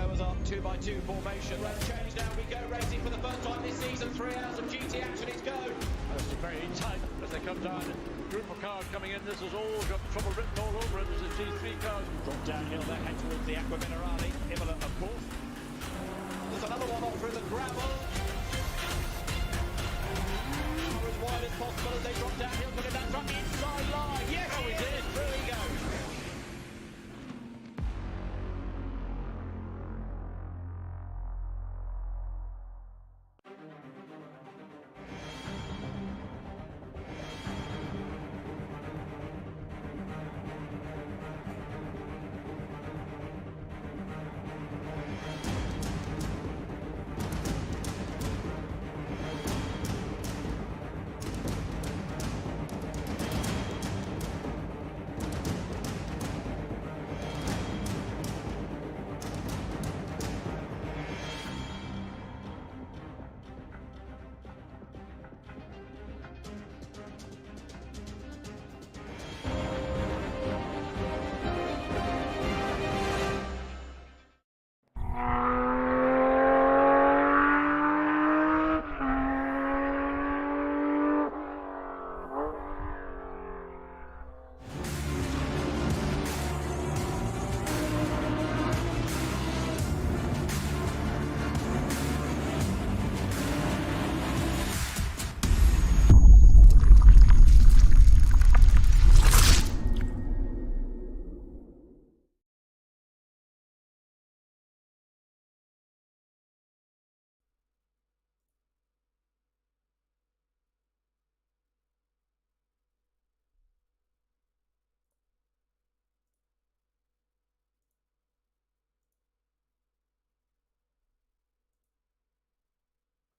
goers up, 2x2 formation. Road change now, we go racing for the first time this season. 3 hours of GT action, it's go. It's very tight as they come down. Group of cars coming in, this has all got trouble written all over it. There's a G3 car. Drop downhill, they head towards the Aqua Minerale. Imola, of course. There's another one off through the gravel. As wide as possible as they drop downhill, putting that truck inside line. Yes, he did. Through he goes.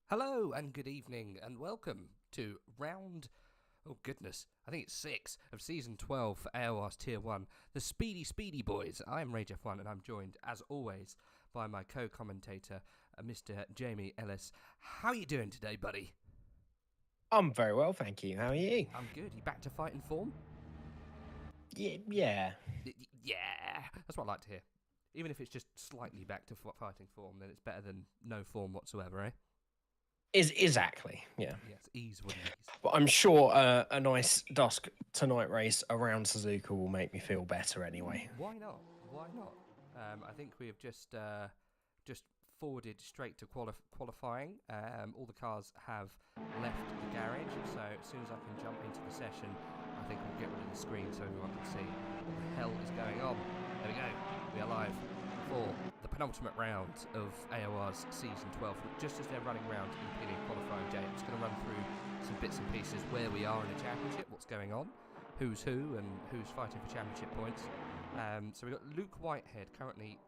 Hello and good evening and welcome to round, oh goodness, I think it's 6 of season 12 for AOR's Tier 1, the Speedy Boys. I am RageF1 and I'm joined as always by my co-commentator, Mr. Jamie Ellis. How are you doing today, buddy? I'm very well, thank you. How are you? I'm good. You back to fighting form? Yeah. Yeah, that's what I like to hear. Even if it's just slightly back to fighting form, then it's better than no form whatsoever, eh? Exactly, yeah. Yes, ease wouldn't ease. But I'm sure a nice dusk tonight race around Suzuka will make me feel better anyway. Why not? Why not? I think we have just forwarded straight to qualifying. All the cars have left the garage, so as soon as I can jump into the session, I think we'll get rid of the screen so everyone can see what the hell is going on. There we go. We are live for the penultimate round of AOR's Season 12. Just as they're running around in qualifying, Jay, I'm just going to run through some bits and pieces where we are in the championship, what's going on, who's who, and who's fighting for championship points. So we've got Luke Whitehead currently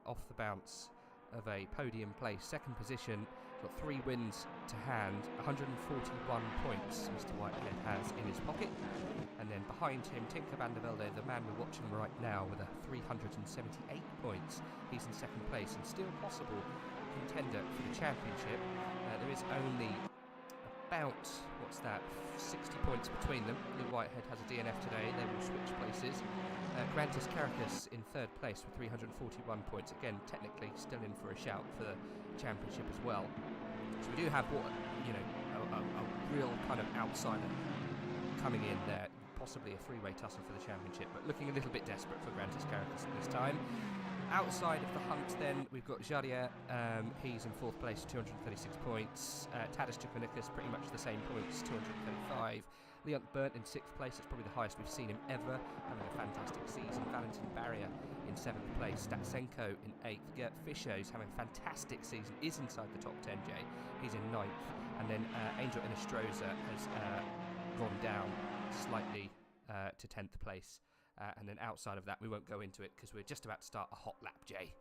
off the bounce of a podium place, second position, got 3 wins to hand, 141 points Mr. Whitehead has in his pocket. And then behind him, Tinker van der Velde, the man we're watching right now, with a 378 points. He's in second place and still possible contender for the championship. There is only about, 60 points between them. Luke Whitehead has a DNF today, they will switch places. Grantis Caracas in third place with 341 points. Again, technically still in for a shout for the championship as well. So we do have a real kind of outsider coming in there. Possibly a three-way tussle for the championship, but looking a little bit desperate for Grantis Caracas at this time. Outside of the hunt then, we've got Jadia, he's in fourth place, 236 points. Tadeusz Czernikas, pretty much the same points, 235. Leon Burnt in sixth place, it's probably the highest we've seen him ever, having a fantastic season. Valentin Barrier in seventh place. Statsenko in eighth. Gert Fischer, who's having a fantastic season, is inside the top 10, Jay. He's in ninth. And then Angel Inestrosa has gone down slightly to 10th place, and then outside of that we won't go into it because we're just about to start a hot lap, Jay.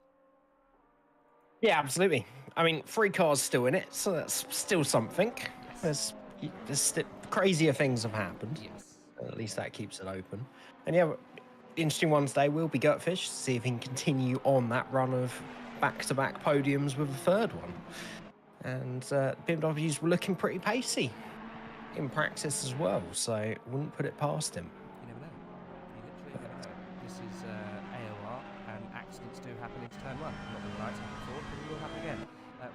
Yeah, absolutely. I mean, 3 cars still in it, so that's still something. Yes. There's crazier things have happened. Yes. At least that keeps it open. And yeah, the interesting one today will be Gutfish, see if he can continue on that run of back-to-back podiums with a third one. And BMWs were looking pretty pacey in practice as well, so wouldn't put it past him. You never know. You literally never know. This is AOR, and accidents do happen into turn 1. Not going to lie, it's happened before, but it will happen again.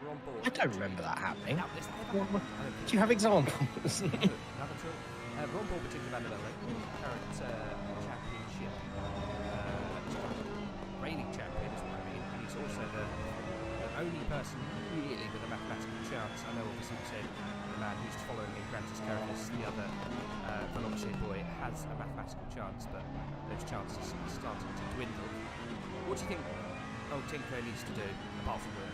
We're on board. I don't remember that happening. Now, has that ever happened? I don't think Do you have examples? so. No, not at all. We're on board with Tinker Van der Velde, current championship, reigning champion is what I mean, and he's also the only person really with a mathematical chance. I know obviously we said the man who's following in Grantis Caracas, the other Volontier boy, has a mathematical chance, but those chances are starting to dwindle. What do you think old Tinker needs to do apart from win?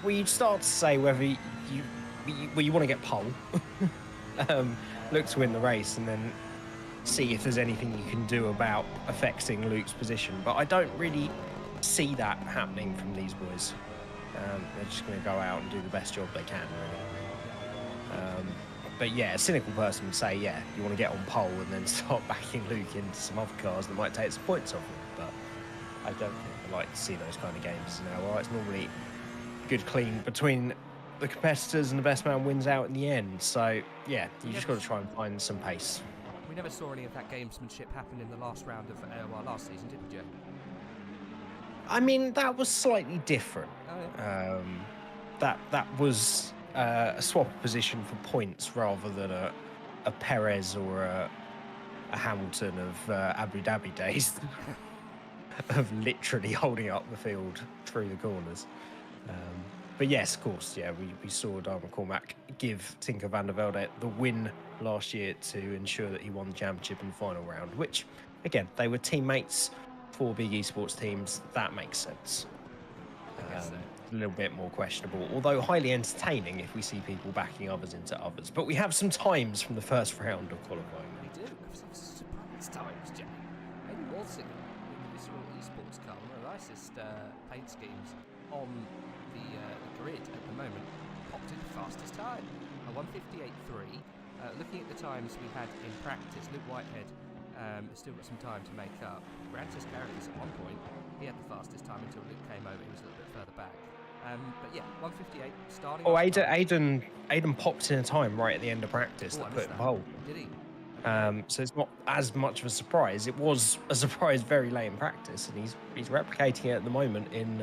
We start to say whether you want to get pole, look to win the race, and then see if there's anything you can do about affecting Luke's position. But I don't really see that happening from these boys. They're just going to go out and do the best job they can, really. But yeah, a cynical person would say, yeah, you want to get on pole and then start backing Luke into some other cars that might take some points off him. But I don't think I like to see those kind of games now. Well, it's normally good clean between the competitors and the best man wins out in the end. So yeah, you just got to try and find some pace. We never saw any of that gamesmanship happen in the last round of AOR last season, did we, Jay? I mean, that was slightly different. Oh, yeah. That was a swap of position for points rather than a Perez or a Hamilton of Abu Dhabi days of literally holding up the field through the corners. But yes, of course, yeah, we saw Darren McCormack give Tinker Van der Velde the win last year to ensure that he won the championship in the final round, which, again, they were teammates for big esports teams. That makes sense. I guess so. A little bit more questionable, although highly entertaining if we see people backing others into others. But we have some times from the first round of qualifying. We do. We have some surprise times, Jay. Maybe Walsing in the Visceral Esports car, one of the nicest paint schemes on the grid at the moment, popped in the fastest time, a 1:58.3. Looking at the times we had in practice, Luke Whitehead has still got some time to make up. Grantis Caracas at one point, he had the fastest time until Luke came over. He was a little bit further back. But yeah, 1:58 starting. Oh, Aiden popped in a time right at the end of practice that put him pole. Did he? So it's not as much of a surprise. It was a surprise very late in practice, and he's replicating it at the moment in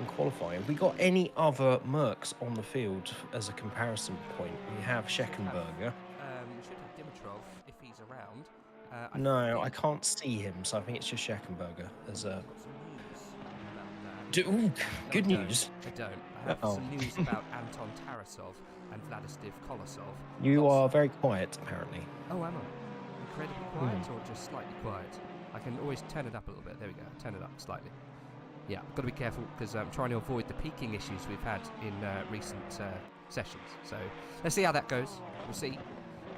qualifying. Have we got any other Mercs on the field as a comparison point? We have Scheckenberger. We should have Dimitrov if he's around. I can't see him, so I think it's just Scheckenberger as a. Good news. I don't. I have some news about Anton Tarasov and Vladislav Kolosov. You are very quiet, apparently. Oh, am I? Incredibly quiet or just slightly quiet? I can always turn it up a little bit. There we go. Turn it up slightly. Yeah, I've got to be careful because I'm trying to avoid the peaking issues we've had in recent sessions. So let's see how that goes. We'll see.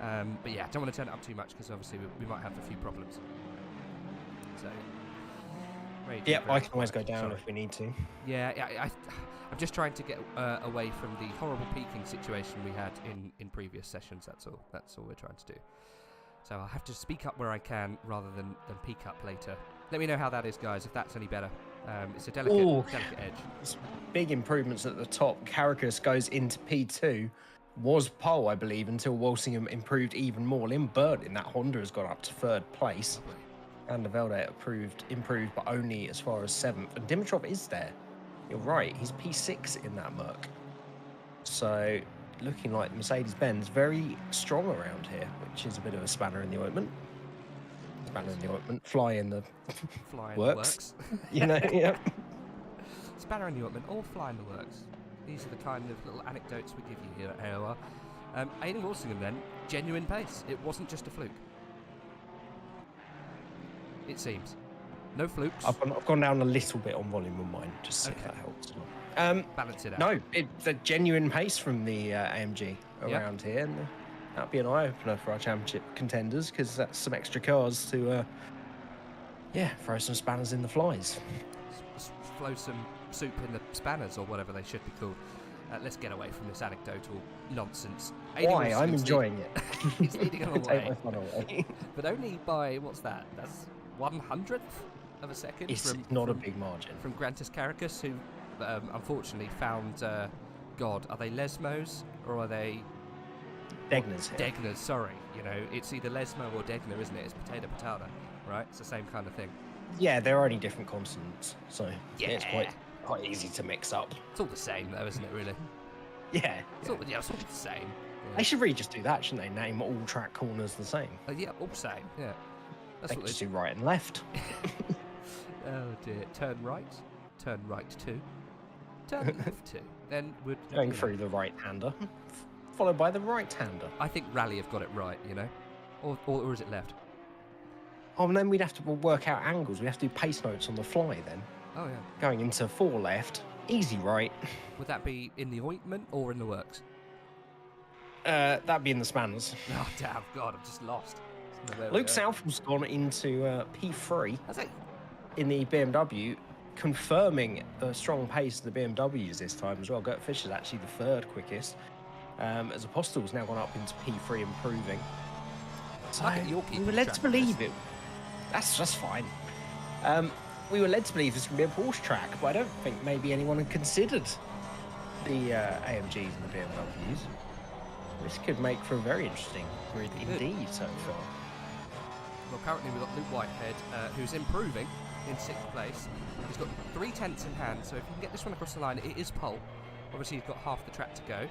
But yeah, I don't want to turn it up too much because obviously we might have a few problems. So. Yeah, I can always go down if we need to. Yeah, I'm just trying to get away from the horrible peaking situation we had in previous sessions. That's all we're trying to do. So I'll have to speak up where I can rather than peak up later. Let me know how that is, guys, if that's any better. It's a delicate edge. It's big improvements at the top. Caracas goes into P2. Was pole, I believe, until Walsingham improved even more. Lynn Bird in that Honda has gone up to 3rd place. And the Velde improved, but only as far as 7th. And Dimitrov is there. You're right, he's P6 in that Merc. So, looking like Mercedes-Benz very strong around here, which is a bit of a spanner in the ointment. Fly in the works. You know, yeah. Spanner in the ointment, or fly in the works. These are the kind of little anecdotes we give you here at AOR. Aiden Walsingham then, genuine pace. It wasn't just a fluke. It seems. No flukes. I've gone down a little bit on volume on mine, just so that helps. Balance it out. No, it's a genuine pace from the AMG around here. And that'll be an eye-opener for our championship contenders, because that's some extra cars to, throw some spanners in the flies. Flow some soup in the spanners, or whatever they should be called. Let's get away from this anecdotal nonsense. Why? I'm enjoying it. He's leading on the Take my fun away. But only by, what's that? That's 1/100th of a second. It's not a big margin. From Grantis Caracas, who unfortunately found, God, are they Lesmos or are they... Degners here. Degners, sorry. You know, it's either Lesmo or Degner, isn't it? It's potato, right? It's the same kind of thing. Yeah, they're only different consonants, so Yeah. it's quite easy to mix up. It's all the same, though, isn't it? Really. Yeah. It's all the same. They should really just do that, shouldn't they? Name all track corners the same. Yeah, all the same. Yeah. That's They what could just do right and left. Oh dear. Turn right 2, turn left 2. Then we're Going through the right-hander, followed by the right-hander. I think Rally have got it right, you know, or is it left? Oh, and then we'd have to work out angles. We'd have to do pace notes on the fly then. Oh yeah. Going into 4 left, easy right. Would that be in the ointment or in the works? That'd be in the spanners. Oh damn! God, I'm just lost. Luke Southall's gone into P3 Has it? in the BMW, confirming a strong pace of the BMWs this time as well. Gert Fischer's actually the 3rd quickest. As Apostle's now gone up into P3, improving. So Look at your we were led to believe it. That's fine. We were led to believe this would be a Porsche track, but I don't think maybe anyone had considered the AMGs and the BMWs. This could make for a very interesting grid indeed so far. Well, currently we've got Luke Whitehead, who's improving in 6th place. He's got 3 tenths in hand, so if you can get this one across the line, it is pole. Obviously, he's got half the track to go.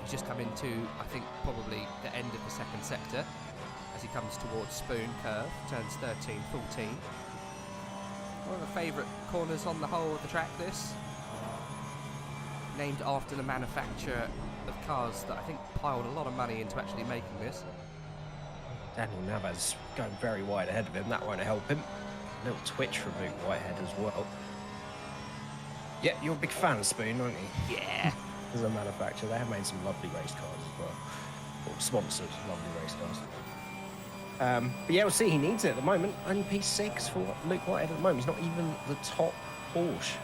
He's just come into, I think, probably the end of the 2nd sector as he comes towards Spoon Curve, turns 13, 14. One of the favourite corners on the whole of the track, this. Named after the manufacturer of cars that I think piled a lot of money into actually making this. Daniel Navas going very wide ahead of him. That won't help him. A little twitch from Luke Whitehead as well. Yeah, you're a big fan of Spoon, aren't you? Yeah. As a manufacturer, they have made some lovely race cars as well. Or sponsored lovely race cars. But yeah, we'll see. He needs it at the moment. Only P6 for Luke Whitehead at the moment. He's not even the top Porsche.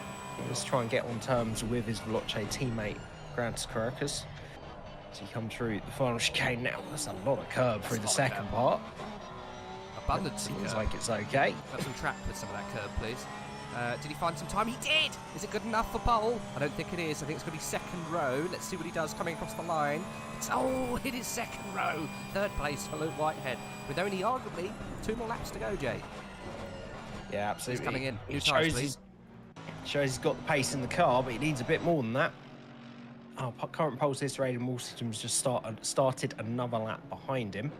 Let's try and get on terms with his Veloce teammate, Grant Caracas. As he come through the final chicane now. That's a lot of curb through the second part. Abundance of Seems curb. like it's okay. Have some track with some of that curb, please. Did he find some time? He did! Is it good enough for pole? I don't think it is. I think it's going to be 2nd row. Let's see what he does coming across the line. Hit his 2nd row. 3rd place for Luke Whitehead. With only arguably 2 more laps to go, Jay. Yeah, absolutely. He's coming in. New It tyres, please. shows he's got the pace in the car, but he needs a bit more than that. Our current pole sister Aidan Wolsten's just started another lap behind him.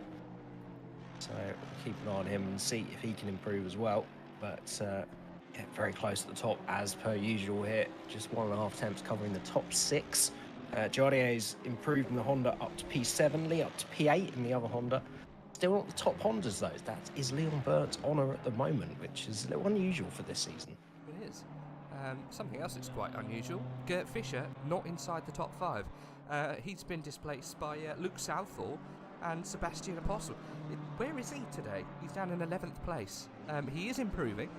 So we'll keep an eye on him and see if he can improve as well. But yeah, very close at the top as per usual here. Just 1.5 tenths covering the top 6. Jardier's improved in the Honda up to P7, Lee up to P8 in the other Honda. Still not the top Hondas though. That is Leon Burt's honour at the moment, which is a little unusual for this season. It is. Something else that's quite unusual. Gert Fischer not inside the top 5. He's been displaced by Luke Southall and Sebastian Apostle. Where is he today? He's down in 11th place. He is improving,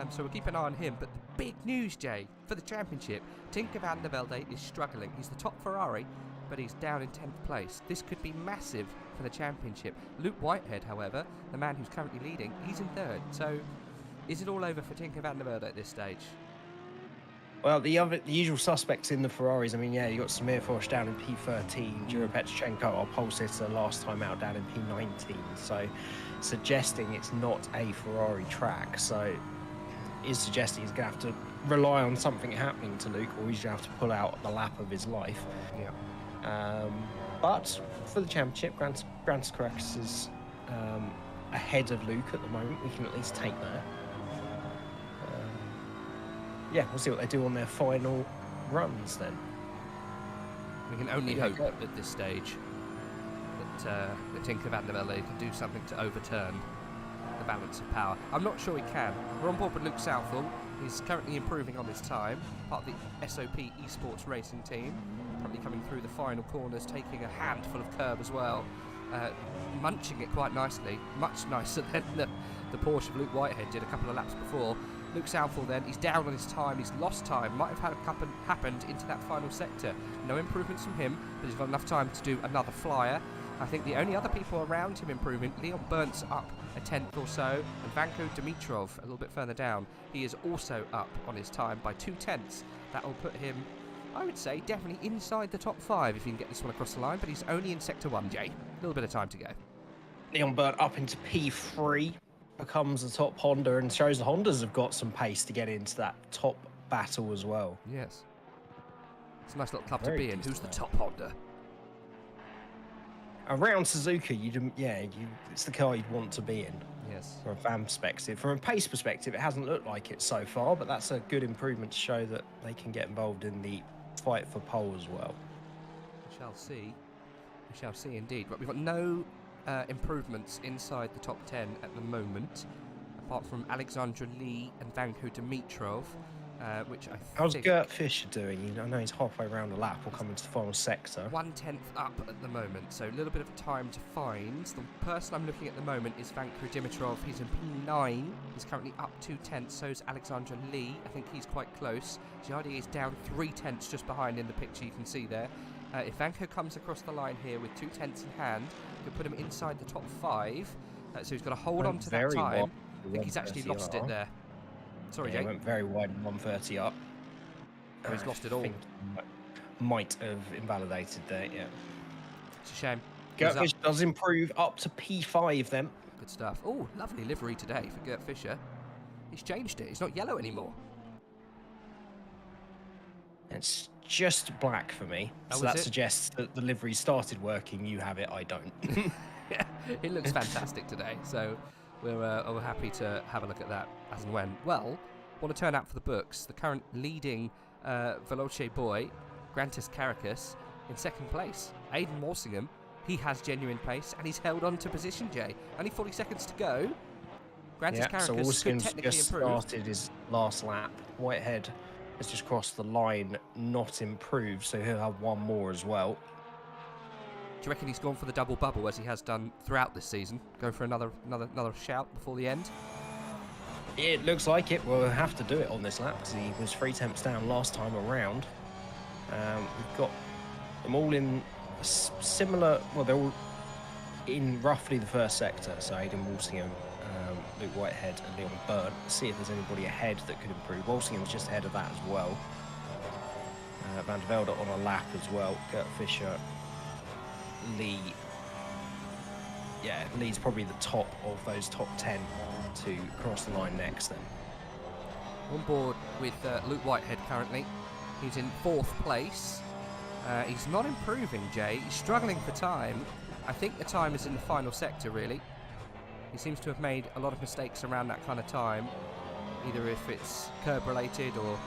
so we'll keep an eye on him. But the big news, Jay, for the championship, Tinker van der Velde is struggling. He's the top Ferrari, but he's down in 10th place. This could be massive for the championship. Luke Whitehead, however, the man who's currently leading, he's in 3rd. So is it all over for Tinker van der Velde at this stage? Well, the usual suspects in the Ferraris, I mean, yeah, you got Samir Forsh down in P13, Jura Petrchenko, our pole sitter, last time out down in P19, so suggesting it's not a Ferrari track, so is suggesting he's going to have to rely on something happening to Luke, or he's going to have to pull out the lap of his life. Yeah. But for the championship, Grant Caracas is ahead of Luke at the moment. We can at least take that. Yeah, we'll see what they do on their final runs then. We can only hope at this stage that Tinker van der Velde can do something to overturn the balance of power. I'm not sure he can. We're on board with Luke Southall. He's currently improving on his time, part of the SOP esports racing team. Probably coming through the final corners, taking a handful of curb as well. Munching it quite nicely, much nicer than the Porsche of Luke Whitehead did a couple of laps before. Luke Southall then, he's down on his time, he's lost time, might have had happened into that final sector. No improvements from him, but he's got enough time to do another flyer. I think the only other people around him improving, Leon Burnt's up a 10th or so, and Vanko Dimitrov a little bit further down. He is also up on his time by 2 tenths. That will put him, I would say, definitely inside the top 5 if he can get this one across the line, but he's only in Sector 1, Jay. A little bit of time to go. Leon Burt up into P3. becomes the top Honda and shows the Hondas have got some pace to get into that top battle as well. Yes. It's a nice little club Very to be in. Who's the decent. top Honda? Around Suzuka, it's the car you'd want to be in. Yes. From a fan perspective. From a pace perspective, it hasn't looked like it so far, but that's a good improvement to show that they can get involved in the fight for pole as well. We shall see. We shall see indeed. But we've got no improvements inside the top 10 at the moment, apart from Alexandra Lee and Vanko Dimitrov, which I How's think... Gert Fischer doing? I know he's halfway around the lap or coming to the final sector. 1/10 up at the moment, so a little bit of time to find. The person I'm looking at the moment is Vanko Dimitrov. He's in P9. He's currently up 2/10. So is Alexandra Lee. I think he's quite close. Giardi is down 3/10 just behind in the picture you can see there. If Vanko comes across the line here with 2/10 in hand, could put him inside the top 5. So he's got to hold on to that time. I think he's actually lost it there. Sorry, yeah, Jake. he went very wide in 130 up. Oh, he's lost it all. I think he might have invalidated there, yeah. It's a shame. Gert Fischer does improve up to P5 then. Good stuff. Oh, lovely livery today for Gert Fischer. He's changed it. He's not yellow anymore. It's just black for me. Oh, so that suggests that the livery started working. You have it, I don't. Yeah, it looks fantastic today. So we're happy to have a look at that as and when. Well, want to turn out for the books. The current leading Veloce boy, Grantis Caracas, in second place. Aidan Walsingham, he has genuine pace and he's held on to position, Jay. Only 40 seconds to go. Grantis Caracas so could Walsingham's technically just improve. started his last lap. Whitehead has just crossed the line, not improved, so he'll have one more as well. Do you reckon he's gone for the double bubble as he has done throughout this season? Go for another shout before the end? It looks like it. We'll have to do it on this lap because he was 3/10 down last time around. We've got them all in similar. Well, they're all in roughly the first sector. So Aidan Walsingham, Luke Whitehead, and Leon Byrne. See if there's anybody ahead that could improve. Walsingham's just ahead of that as well. Van der Velde on a lap as well. Gert Fischer, Lee. Yeah, Lee's probably the top of those top 10 to cross the line next then. On board with Luke Whitehead currently. He's in 4th place. He's not improving, Jay. He's struggling for time. I think the time is in the final sector, really. He seems to have made a lot of mistakes around that kind of time, either if it's curb related or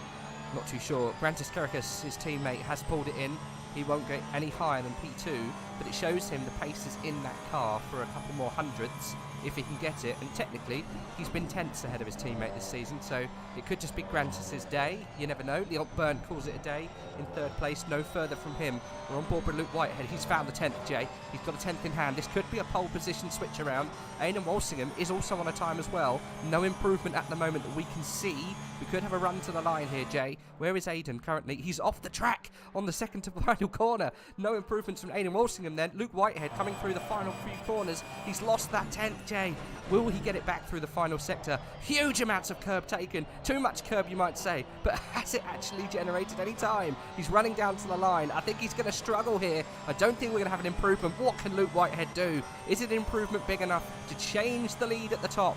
not too sure. Grantis Caracas, his teammate, has pulled it in. He won't get any higher than P2, but it shows him the pace is in that car for a couple more hundredths if he can get it. And technically, he's been tenths ahead of his teammate this season, so it could just be Grantis's day. You never know. Leon Byrne calls it a day in 3rd place, no further from him. We're on board with Luke Whitehead. He's found the 10th, Jay. He's got a 10th in hand. This could be a pole position switch around. Aidan Walsingham is also on a time as well. No improvement at the moment that we can see. We could have a run to the line here, Jay. Where is Aidan currently? He's off the track on the second to final corner. No improvements from Aidan Walsingham then. Luke Whitehead coming through the final few corners. He's lost that 10th, Jay. Will he get it back through the final sector? Huge amounts of curb taken. Too much curb, you might say. But has it actually generated any time? He's running down to the line. I think he's going to struggle here. I don't think we're going to have an improvement. What can Luke Whitehead do? Is it an improvement big enough to change the lead at the top?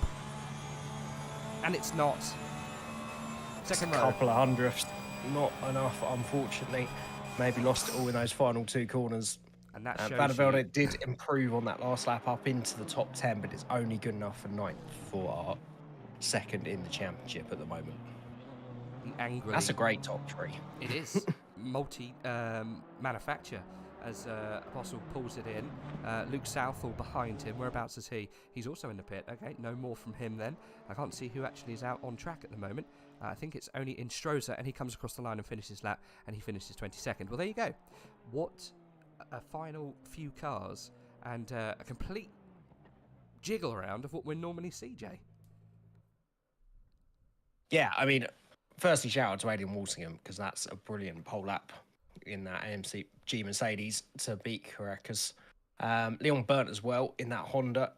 And it's not. Second row. A couple of hundredths, not enough, unfortunately. Maybe lost it all in those final 2 corners. And that shows Van der Velde did improve on that last lap up into the top 10, but it's only good enough for 9th for our 2nd in the championship at the moment. Angrily. That's a great top 3. It is. Multi-manufacture as Apostle pulls it in. Luke Southall behind him. Whereabouts is he? He's also in the pit. Okay, no more from him then. I can't see who actually is out on track at the moment. I think it's only in Stroza, and he comes across the line and finishes lap, and he finishes 22nd. Well, there you go. What a final few cars, and a complete jiggle around of what we normally see, Jay. Yeah, I mean, firstly, shout out to Aidan Walsingham, because that's a brilliant pole lap in that AMC G Mercedes to beat Caracas. Leon Byrne as well in that Honda.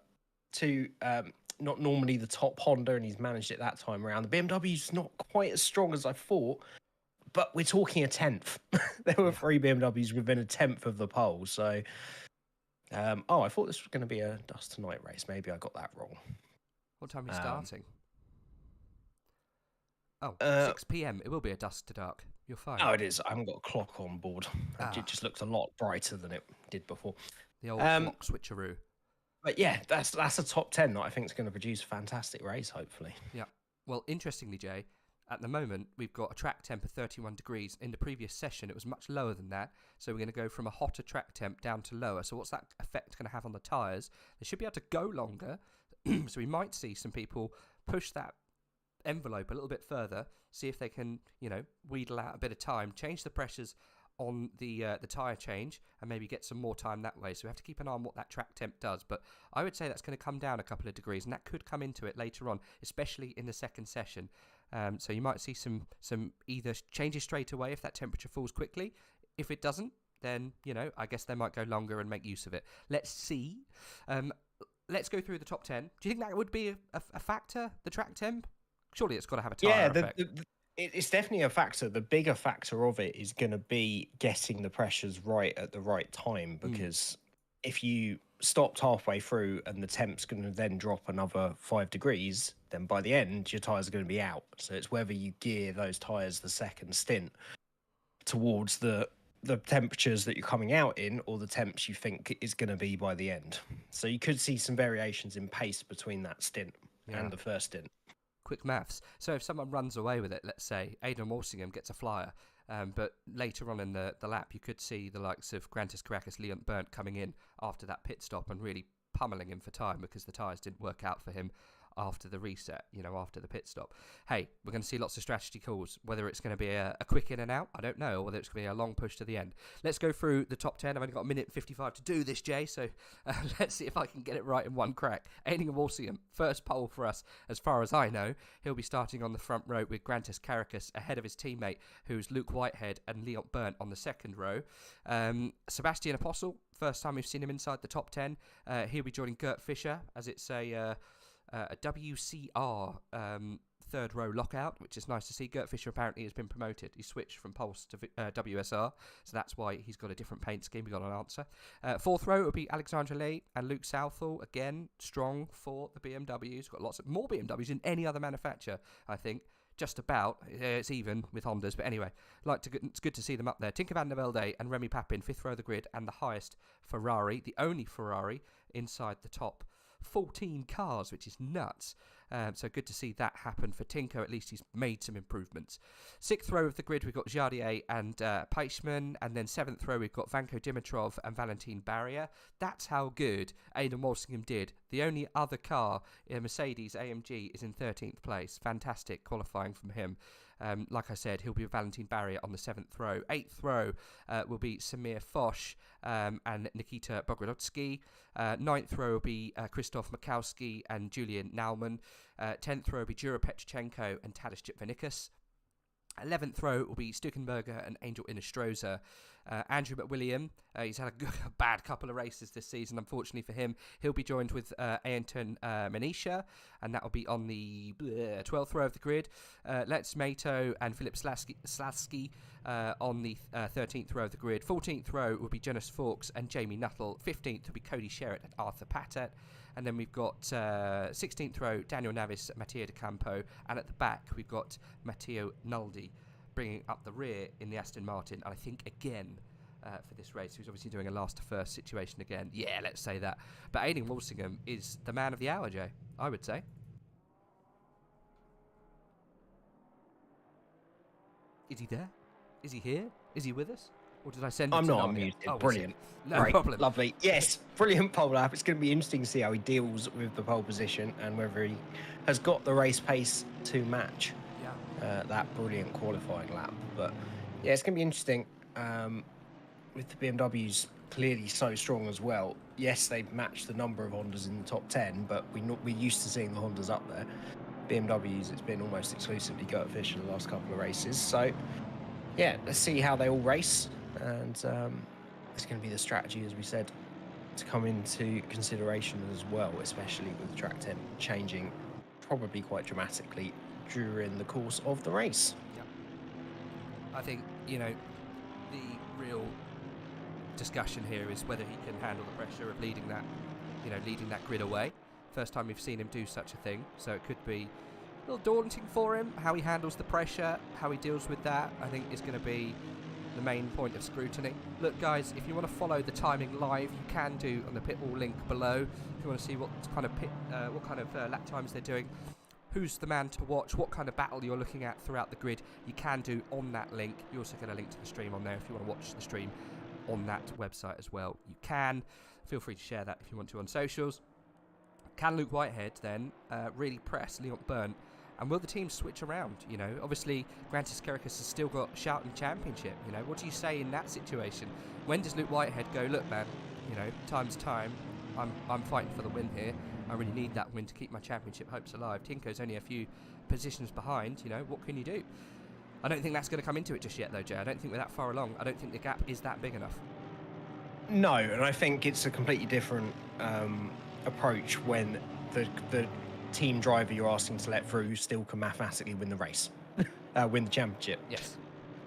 Not normally the top Honda, and he's managed it that time around. The BMW's not quite as strong as I thought, but we're talking a 10th. There were 3 BMWs within a 10th of the pole, so... I thought this was going to be a Dust Tonight race. Maybe I got that wrong. What time are you starting? Oh, Uh, 6 p.m. It will be a dusk to dark. You're fine. Oh, it is. I haven't got a clock on board. It just looks a lot brighter than it did before. The old clock switcheroo. But yeah, that's a top 10 that I think is going to produce a fantastic race, hopefully. Yeah. Well, interestingly, Jay, at the moment, we've got a track temp of 31 degrees. In the previous session, it was much lower than that. So we're going to go from a hotter track temp down to lower. So what's that effect going to have on the tyres? They should be able to go longer. So we might see some people push that envelope a little bit further, see if they can, wheedle out a bit of time, change the pressures on the tyre change, and maybe get some more time that way. So we have to keep an eye on what that track temp does. But I would say that's going to come down a couple of degrees, and that could come into it later on, especially in the second session. So you might see some either changes straight away if that temperature falls quickly. If it doesn't, then, I guess they might go longer and make use of it. Let's see. Let's go through the top 10. Do you think that would be a factor, the track temp? Surely it's got to have a tyre effect. It's definitely a factor. The bigger factor of it is going to be getting the pressures right at the right time, because if you stopped halfway through and the temp's going to then drop another 5 degrees, then by the end, your tyres are going to be out. So it's whether you gear those tyres the second stint towards the temperatures that you're coming out in, or the temps you think is going to be by the end. So you could see some variations in pace between that stint and the first stint. Quick maths. So if someone runs away with it, let's say Aidan Walsingham gets a flyer, but later on in the lap, you could see the likes of Grantis Caracas, Leon Burnt coming in after that pit stop and really pummeling him for time because the tyres didn't work out for him after the reset, after the pit stop. Hey, we're going to see lots of strategy calls. Whether it's going to be a quick in and out, I don't know, or whether it's going to be a long push to the end. Let's go through the top 10. I've only got a minute and 55 to do this, Jay, so let's see if I can get it right in one crack. Aidan Walsingham, first pole for us, as far as I know. He'll be starting on the front row with Grantis Caracas ahead of his teammate, who's Luke Whitehead, and Leon Burnt on the second row. Sebastian Apostle, first time we've seen him inside the top 10. He'll be joining Gert Fischer, as it's a WCR third row lockout, which is nice to see. Gert Fischer apparently has been promoted. He switched from Pulse to WSR, so that's why he's got a different paint scheme. We got an answer. Fourth row will be Alexandre Lay and Luke Southall, again strong for the BMWs. Got lots of more BMWs than any other manufacturer, I think. Just about. It's even with Hondas, but anyway, it's good to see them up there. Tinker van der Velde and Remy Papin, fifth row of the grid, and the highest Ferrari, the only Ferrari inside the top 14 cars, which is nuts. So good to see that happen for Tinko. At least he's made some improvements. Sixth row of the grid, we've got Jardier and Peichmann. And then seventh row, we've got Vanko Dimitrov and Valentin Barrier. That's how good Aidan Walsingham did. The only other car, a Mercedes AMG, is in 13th place. Fantastic qualifying from him. Like I said, he'll be with Valentin Barrier on the 7th row. 8th row will be Samir Foch and Nikita Bogrodotsky. 9th row will be Krzysztof Makowski and Julian Naumann. 10th row will be Jura Petrchenko and Tadeusz Jepvenikus. 11th row will be Stukenberger and Angel Inestroza. Andrew McWilliam, he's had a bad couple of races this season, unfortunately for him. He'll be joined with Ayrton Manisha, and that will be on the 12th row of the grid. Let's Mato and Philip Slasky on the 13th row of the grid. 14th row will be Jonas Fawkes and Jamie Nuttall. 15th will be Cody Sherritt and Arthur Patet. And then we've got 16th row, Daniel Navis, Mattia De Campo. And at the back, we've got Matteo Naldi bringing up the rear in the Aston Martin. And I think, again, for this race, who's obviously doing a last-to-first situation again. Yeah, let's say that. But Aidan Walsingham is the man of the hour, Jay, I would say. Is he there? Is he here? Is he with us? Or did I send him? I'm not unmuted. Oh, brilliant. No problem. Lovely. Yes, brilliant pole lap. It's going to be interesting to see how he deals with the pole position and whether he has got the race pace to match that brilliant qualifying lap. But yeah, it's going to be interesting with the BMWs clearly so strong as well. Yes, they've matched the number of Hondas in the top 10, but we're used to seeing the Hondas up there. BMWs, it's been almost exclusively Gert Fischer the last couple of races. So yeah, let's see how they all race. And it's going to be the strategy, as we said, to come into consideration as well, especially with the track temp changing probably quite dramatically during the course of the race. Yeah. I think, the real discussion here is whether he can handle the pressure of leading that grid away First time we've seen him do such a thing, so it could be a little daunting for him. How he handles the pressure, how he deals with that, I think is going to be the main point of scrutiny. Look, guys, if you want to follow the timing live, you can do on the pit wall link below. If you want to see what kind of lap times they're doing, who's the man to watch, what kind of battle you're looking at throughout the grid, you can do on that link. You also get a link to the stream on there if you want to watch the stream on that website as well. You can. Feel free to share that if you want to on socials. Can Luke Whitehead then really press Leon Burnt? And will the team switch around? You know, obviously, Grantis Kerikis has still got shouting championship. You know, what do you say in that situation? When does Luke Whitehead go, look, man, you know, time's time. I'm fighting for the win here. I really need that win to keep my championship hopes alive. Tinko's only a few positions behind. You know, what can you do? I don't think that's going to come into it just yet, though, Jay. I don't think we're that far along. I don't think the gap is that big enough. No, and I think it's a completely different approach when the team driver you're asking to let through still can mathematically win the race, win the championship. Yes.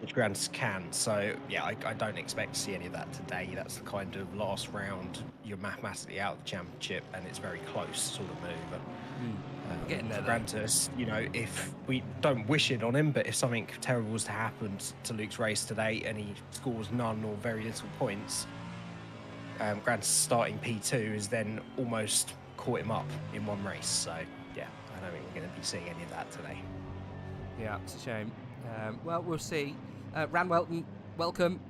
Which Grants can. So, yeah, I don't expect to see any of that today. That's the kind of last round, you're mathematically out of the championship, and it's very close sort of move. Getting there, Grantis, you know, if we don't wish it on him, but if something terrible was to happen to Luke's race today and he scores none or very little points, Grantis starting P2 is then almost caught him up in one race. So, yeah, I don't think we're going to be seeing any of that today. Yeah, it's a shame. Well, we'll see. Ran Welton, welcome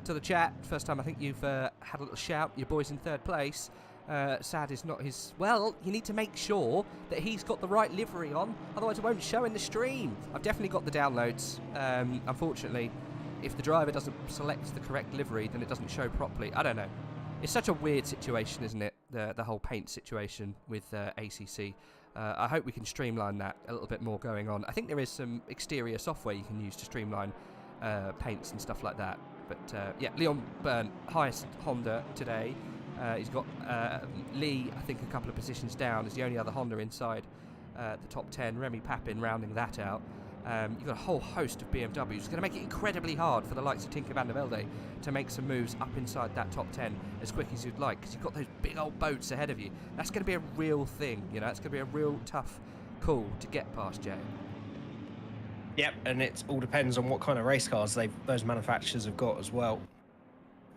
to the chat. First time I think you've had a little shout. Your boy's in third place. Sad is not his... Well, you need to make sure that he's got the right livery on, otherwise it won't show in the stream. I've definitely got the downloads. Unfortunately, if the driver doesn't select the correct livery, then it doesn't show properly. I don't know. It's such a weird situation, isn't it? The whole paint situation with ACC. I hope we can streamline that a little bit more going on. I think there is some exterior software you can use to streamline paints and stuff like that. But yeah, Leon Burnt, highest Honda today. He's got Lee, I think, a couple of positions down as the only other Honda inside the top 10. Remy Papin rounding that out. You've got a whole host of BMWs. It's going to make it incredibly hard for the likes of Tinker van der Velde to make some moves up inside that top 10 as quick as you'd like, because you've got those big old boats ahead of you. That's going to be a real thing, you know. It's going to be a real tough call to get past, Jay. Yep, and it all depends on what kind of race cars those manufacturers have got as well.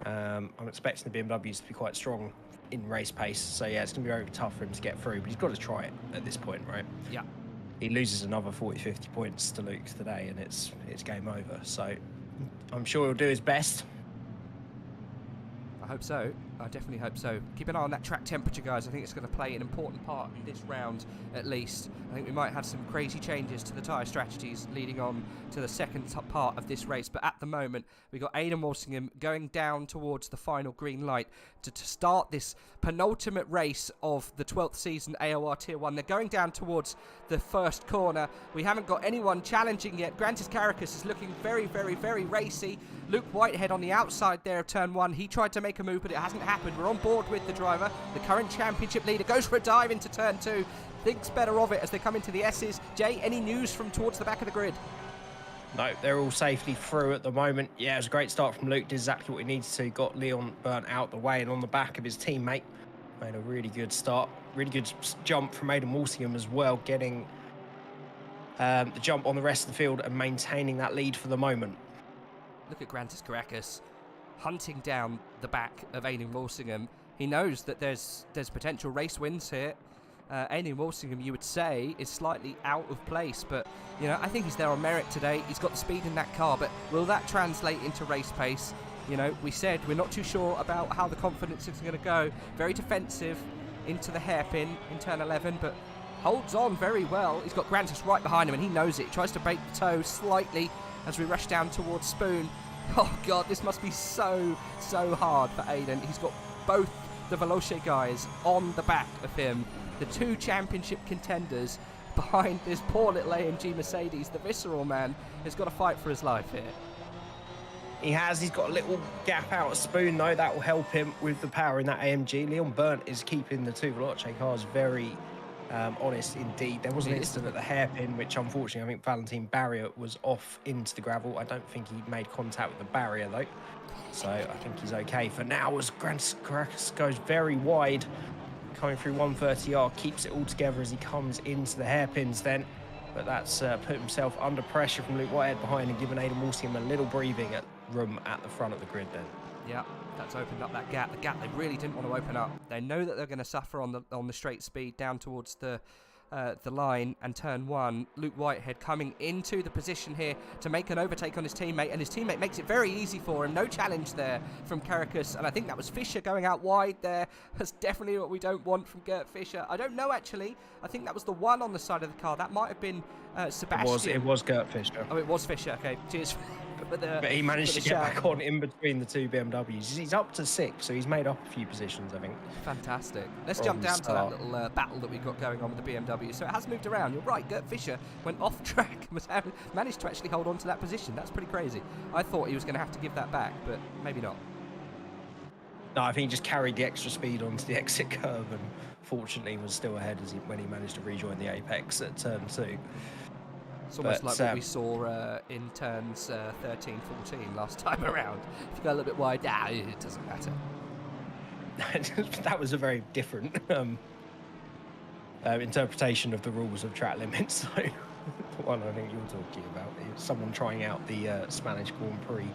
I'm expecting the BMWs to be quite strong in race pace, so yeah, it's going to be very tough for him to get through, but he's got to try it at this point, right? Yeah. He loses another 40-50 points to Luke today, and it's game over. So I'm sure he'll do his best. I hope so. I definitely hope so. Keep an eye on that track temperature, guys. I think it's going to play an important part in this round, at least. I think we might have some crazy changes to the tyre strategies leading on to the second part of this race. But at the moment, we've got Aidan Walsingham going down towards the final green light to start this penultimate race of the 12th season AOR Tier 1. They're going down towards the first corner. We haven't got anyone challenging yet. Grantis Kerikis is looking very, very, very racy. Luke Whitehead on the outside there of turn 1. He tried to make a move, but it hasn't happened. We're on board with the driver. The current championship leader goes for a dive into turn 2. Thinks better of it as they come into the S's. Jay, any news from towards the back of the grid? No, they're all safely through at the moment. Yeah, it was a great start from Luke. Did exactly what he needed to. Got Leon Burnt out the way and on the back of his teammate. Made a really good start. Really good jump from Aidan Walsingham as well, getting the jump on the rest of the field and maintaining that lead for the moment. Look at Grantis Kerikis hunting down the back of Aidan Walsingham. He knows that there's potential race wins here. Aidan Walsingham, you would say, is slightly out of place, but you know, I think he's there on merit today. He's got the speed in that car, but will that translate into race pace? You know, we said we're not too sure about how the confidence is going to go. Very defensive into the hairpin in turn 11, but holds on very well. He's got Grantis right behind him, and he knows it. He tries to break the toe slightly as we rush down towards Spoon. Oh God, this must be so hard for Aidan. He's got both the Veloce guys on the back of him. The two championship contenders behind this poor little AMG Mercedes. The visceral man has got to fight for his life here. He's got a little gap out of Spoon though. That will help him with the power in that AMG. Leon Burnt is keeping the two Veloce cars very honest indeed. There was an incident at the hairpin, which unfortunately I think Valentin Barrier was off into the gravel. I don't think he made contact with the barrier though. So I think he's okay for now as Grantis Kerikis goes very wide. coming through 130R, keeps it all together as he comes into the hairpins then. But that's put himself under pressure from Luke Whitehead behind and given Aidan Walsingham a little breathing room at the front of the grid then. Yeah, that's opened up that gap. The gap they really didn't want to open up. They know that they're going to suffer on the straight speed down towards the line and turn 1. Luke Whitehead coming into the position here to make an overtake on his teammate, and his teammate makes it very easy for him. No challenge there from Caracas, and I think that was Fisher going out wide there. That's definitely what we don't want from Gert Fisher. I don't know, actually. I think that was the one on the side of the car. That might have been Sebastian. It was Gert Fisher. Oh, it was Fisher. Okay, cheers. But he managed to get back on in between the two BMWs. He's up to 6, so he's made up a few positions, I think. Fantastic. Let's jump down to that little battle that we've got going on with the BMW. So it has moved around. You're right, Gert Fisher went off track and managed to actually hold on to that position. That's pretty crazy. I thought he was going to have to give that back, but maybe not. No, I think he just carried the extra speed onto the exit curve and fortunately was still ahead when he managed to rejoin the apex at turn 2. It's almost like what we saw in turns 13, 14 last time around. If you go a little bit wide, it doesn't matter. That was a very different interpretation of the rules of track limits. So the one I think you're talking about is someone trying out the Spanish Grand Prix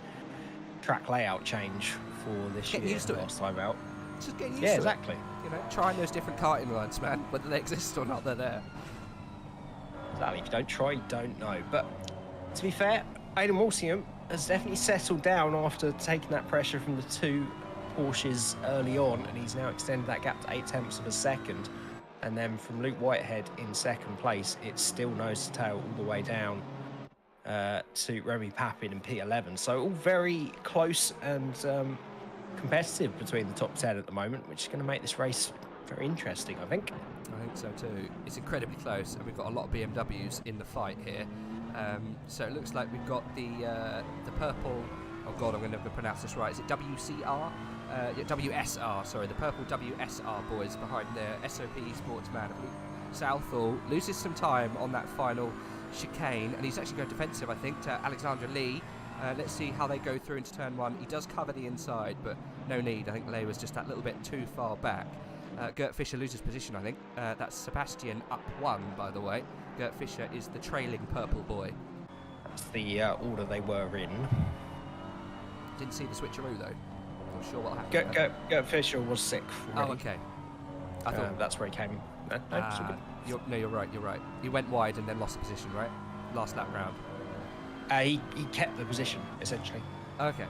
track layout change for this Getting year used to last time out. Just getting used to exactly. it. You know, trying those different karting lines, man. Whether they exist or not, they're there. Exactly. If you don't try, you don't know. But to be fair, Aidan Walsingham has definitely settled down after taking that pressure from the two Porsches early on, and he's now extended that gap to 0.8 of a second. And then from Luke Whitehead in second place, it's still nose to tail all the way down to Remy Papin in P11. So all very close and competitive between the top 10 at the moment, which is going to make this race very interesting, I think. I think so too. It's incredibly close, and we've got a lot of BMWs in the fight here. So it looks like we've got the purple. Oh God, I'm going to pronounce this right. Is it WCR? WSR. Sorry, the purple WSR boys behind the SOP Sportsman of Luke Southall loses some time on that final chicane, and he's actually going defensive, I think, to Alexander Lee. Let's see how they go through into turn 1. He does cover the inside, but no need. I think Lay was just that little bit too far back. Gert Fisher loses position, I think. That's Sebastian up 1, by the way. Gert Fisher is the trailing purple boy. That's the order they were in. Didn't see the switcheroo, though. Not sure what happened. Gert Fisher was 6th. Oh, okay. I thought that's where he came. You're right. He went wide and then lost the position, right? Last lap round. He kept the position, essentially. Okay.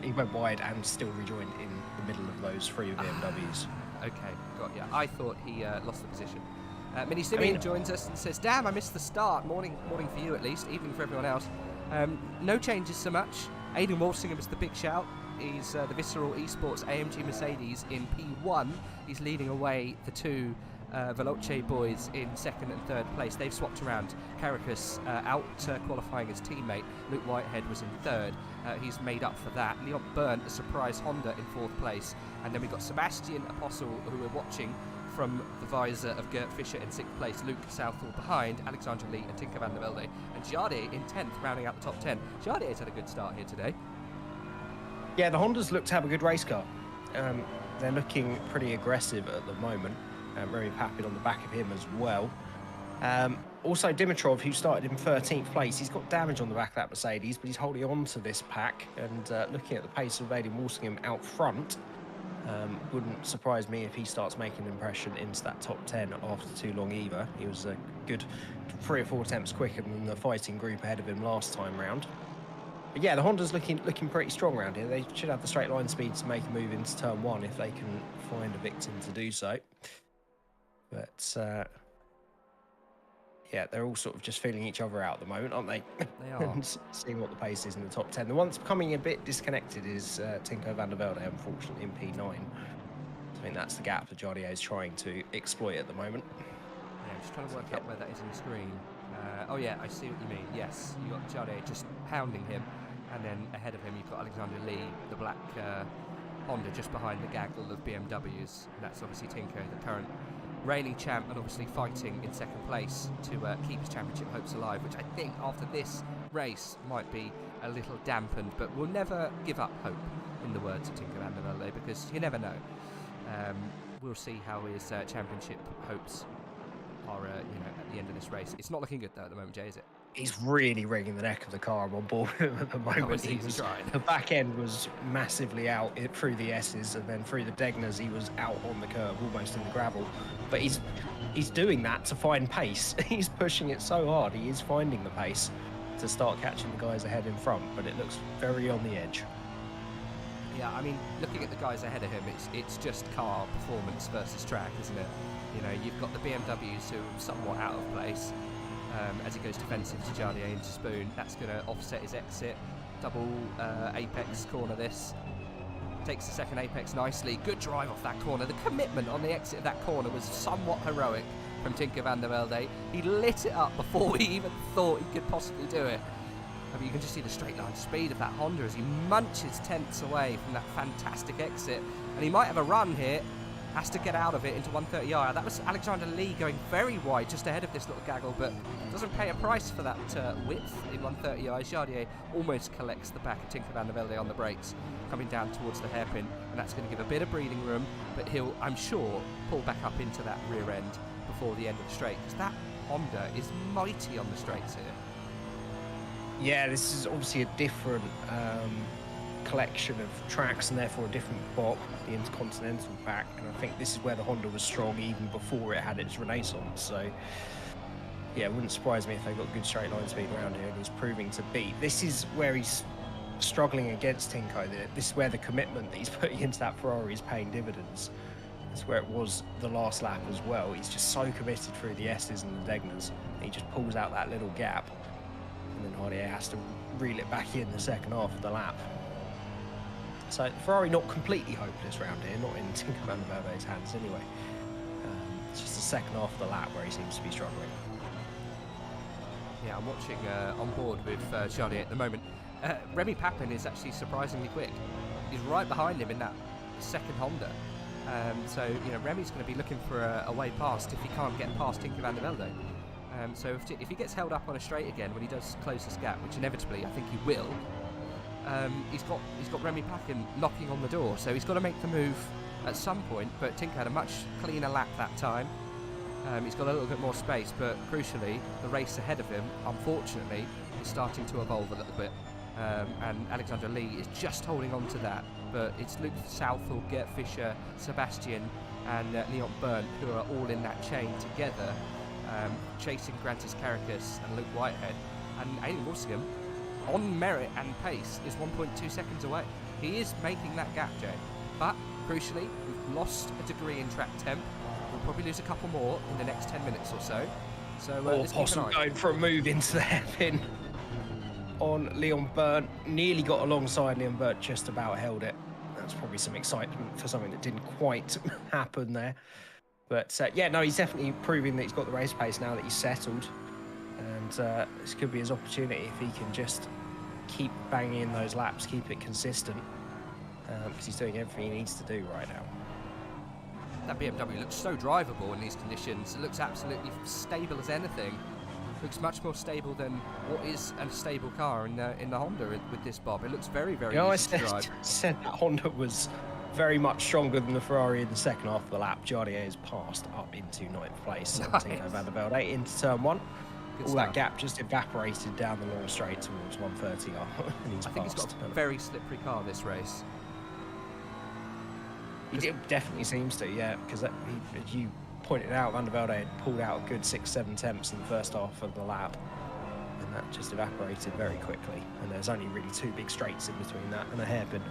He went wide and still rejoined in the middle of those 3 BMWs. Okay, got ya. I thought he lost the position. Mini Simeon joins us and says, "Damn, I missed the start. Morning for you at least. Evening for everyone else. No changes so much. Aidan Walsingham is the big shout. He's the Visceral Esports AMG Mercedes in P1. He's leading away the two Veloce boys in 2nd and 3rd place. They've swapped around. Caracas out qualifying his teammate. Luke Whitehead was in 3rd. He's made up for that. Leon Byrne, a surprise Honda, in 4th place. And then we've got Sebastian Apostle, who we're watching from the visor of Gert Fisher in 6th place. Luke Southall behind, Alexander Lee and Tinker van der Velde. And Jade in 10th, rounding out the top 10. Jade has had a good start here today. Yeah, the Hondas look to have a good race car. They're looking pretty aggressive at the moment. Remy Papin on the back of him as well. Also, Dimitrov, who started in 13th place, he's got damage on the back of that Mercedes, but he's holding on to this pack. And looking at the pace of Aidan Walsingham out front, wouldn't surprise me if he starts making an impression into that top 10 after too long either. He was a good 3 or 4 attempts quicker than the fighting group ahead of him last time round. But yeah, the Honda's looking pretty strong around here. They should have the straight line speed to make a move into turn 1 if they can find a victim to do so. But yeah, they're all sort of just feeling each other out at the moment, aren't they? They are. And seeing what the pace is in the top 10. The one that's becoming a bit disconnected is Tinko van der Velde, unfortunately, in P9. I think that's the gap that Jardier is trying to exploit at the moment. Yeah, I'm just trying to work out where that is on the screen. Oh yeah, I see what you mean. Yes, you got Jardier just pounding him, and then ahead of him you've got Alexander Lee, the black Honda, just behind the gaggle of BMWs. And that's obviously Tinko, the current reigning champ, and obviously fighting in 2nd place to keep his championship hopes alive, which I think after this race might be a little dampened, but we'll never give up hope, in the words of Tinker van der Velde, because you never know. we'll see how his championship hopes are, at the end of this race. It's not looking good though at the moment, Jay, is it? He's really wringing the neck of the car. I'm on board with him at the moment. He's trying. The back end was massively out through the S's, and then through the Degnas he was out on the curb, almost in the gravel. But he's doing that to find pace. He's pushing it so hard. He is finding the pace to start catching the guys ahead in front, but it looks very on the edge. Yeah, I mean, looking at the guys ahead of him, it's just car performance versus track, isn't it? You know, you've got the BMWs who are somewhat out of place. As he goes defensive to Jardier into Spoon, that's going to offset his exit. Double apex corner this. Takes the second apex nicely. Good drive off that corner. The commitment on the exit of that corner was somewhat heroic from Tinker van der Velde. He lit it up before he even thought he could possibly do it. I mean, you can just see the straight line speed of that Honda as he munches tenths away from that fantastic exit. And he might have a run here. Has to get out of it into 130i. That was Alexander Lee going very wide just ahead of this little gaggle, but doesn't pay a price for that width in 130i. Jardier almost collects the back of Tinker van der Velde on the brakes, coming down towards the hairpin, and that's going to give a bit of breathing room, but he'll, I'm sure, pull back up into that rear end before the end of the straight, because that Honda is mighty on the straights here. Yeah, this is obviously a different collection of tracks and therefore a different bop, the Intercontinental pack, and I think this is where the Honda was strong even before it had its renaissance. So yeah, it wouldn't surprise me if they got good straight line speed around here, and he's proving to beat. This is where he's struggling against Tinko. This is where the commitment that he's putting into that Ferrari is paying dividends. It's where it was the last lap as well. He's just so committed through the S's and the Degnas. He just pulls out that little gap, and then Jardier has to reel it back in the second half of the lap. So Ferrari not completely hopeless round here, not in Tinker van der Velde's hands anyway. It's just the second half of the lap where he seems to be struggling. Yeah, I'm watching on board with Jardier at the moment. Remy Papin is actually surprisingly quick. He's right behind him in that second Honda. So, you know, Remy's going to be looking for a way past if he can't get past Tinker van der Velde. So if he gets held up on a straight again when he does close this gap, which inevitably I think he will, he's got Remy Papin knocking on the door, so he's got to make the move at some point. But Tinker had a much cleaner lap that time. He's got a little bit more space, but crucially, the race ahead of him, unfortunately, is starting to evolve a little bit. And Alexander Lee is just holding on to that. But it's Luke Southall, Gert Fischer, Sebastian, and Leon Berndt who are all in that chain together, chasing Grantis Caracas and Luke Whitehead. And Aidan Walsingham, on merit and pace, is 1.2 seconds away. He is making that gap, Jay. But crucially, we've lost a degree in track temp. We'll probably lose a couple more in the next 10 minutes or so. So Possum going for a move into the hairpin on Leon Berndt. Nearly got alongside Leon Berndt, just about held it. That's probably some excitement for something that didn't quite happen there. But yeah, no, he's definitely proving that he's got the race pace now that he's settled. And this could be his opportunity if he can just keep banging in those laps, keep it consistent, because he's doing everything he needs to do right now. That BMW looks so drivable in these conditions. It looks absolutely stable as anything. Looks much more stable than what is a stable car in the Honda with this bob. It looks very, very easy to drive. I said that Honda was very much stronger than the Ferrari in the second half of the lap. Jardier has passed up into 9th place. Nice. Tinko van der Velde into turn 1. Good All stuff. that gap just evaporated down the long straight towards 130. And he's I think he's got a very slippery car this race. It definitely seems to, yeah, because as you pointed out, Van der Velde had pulled out a good 6-7 tenths in the first half of the lap, and that just evaporated very quickly. And there's only really 2 big straights in between that and a hairpin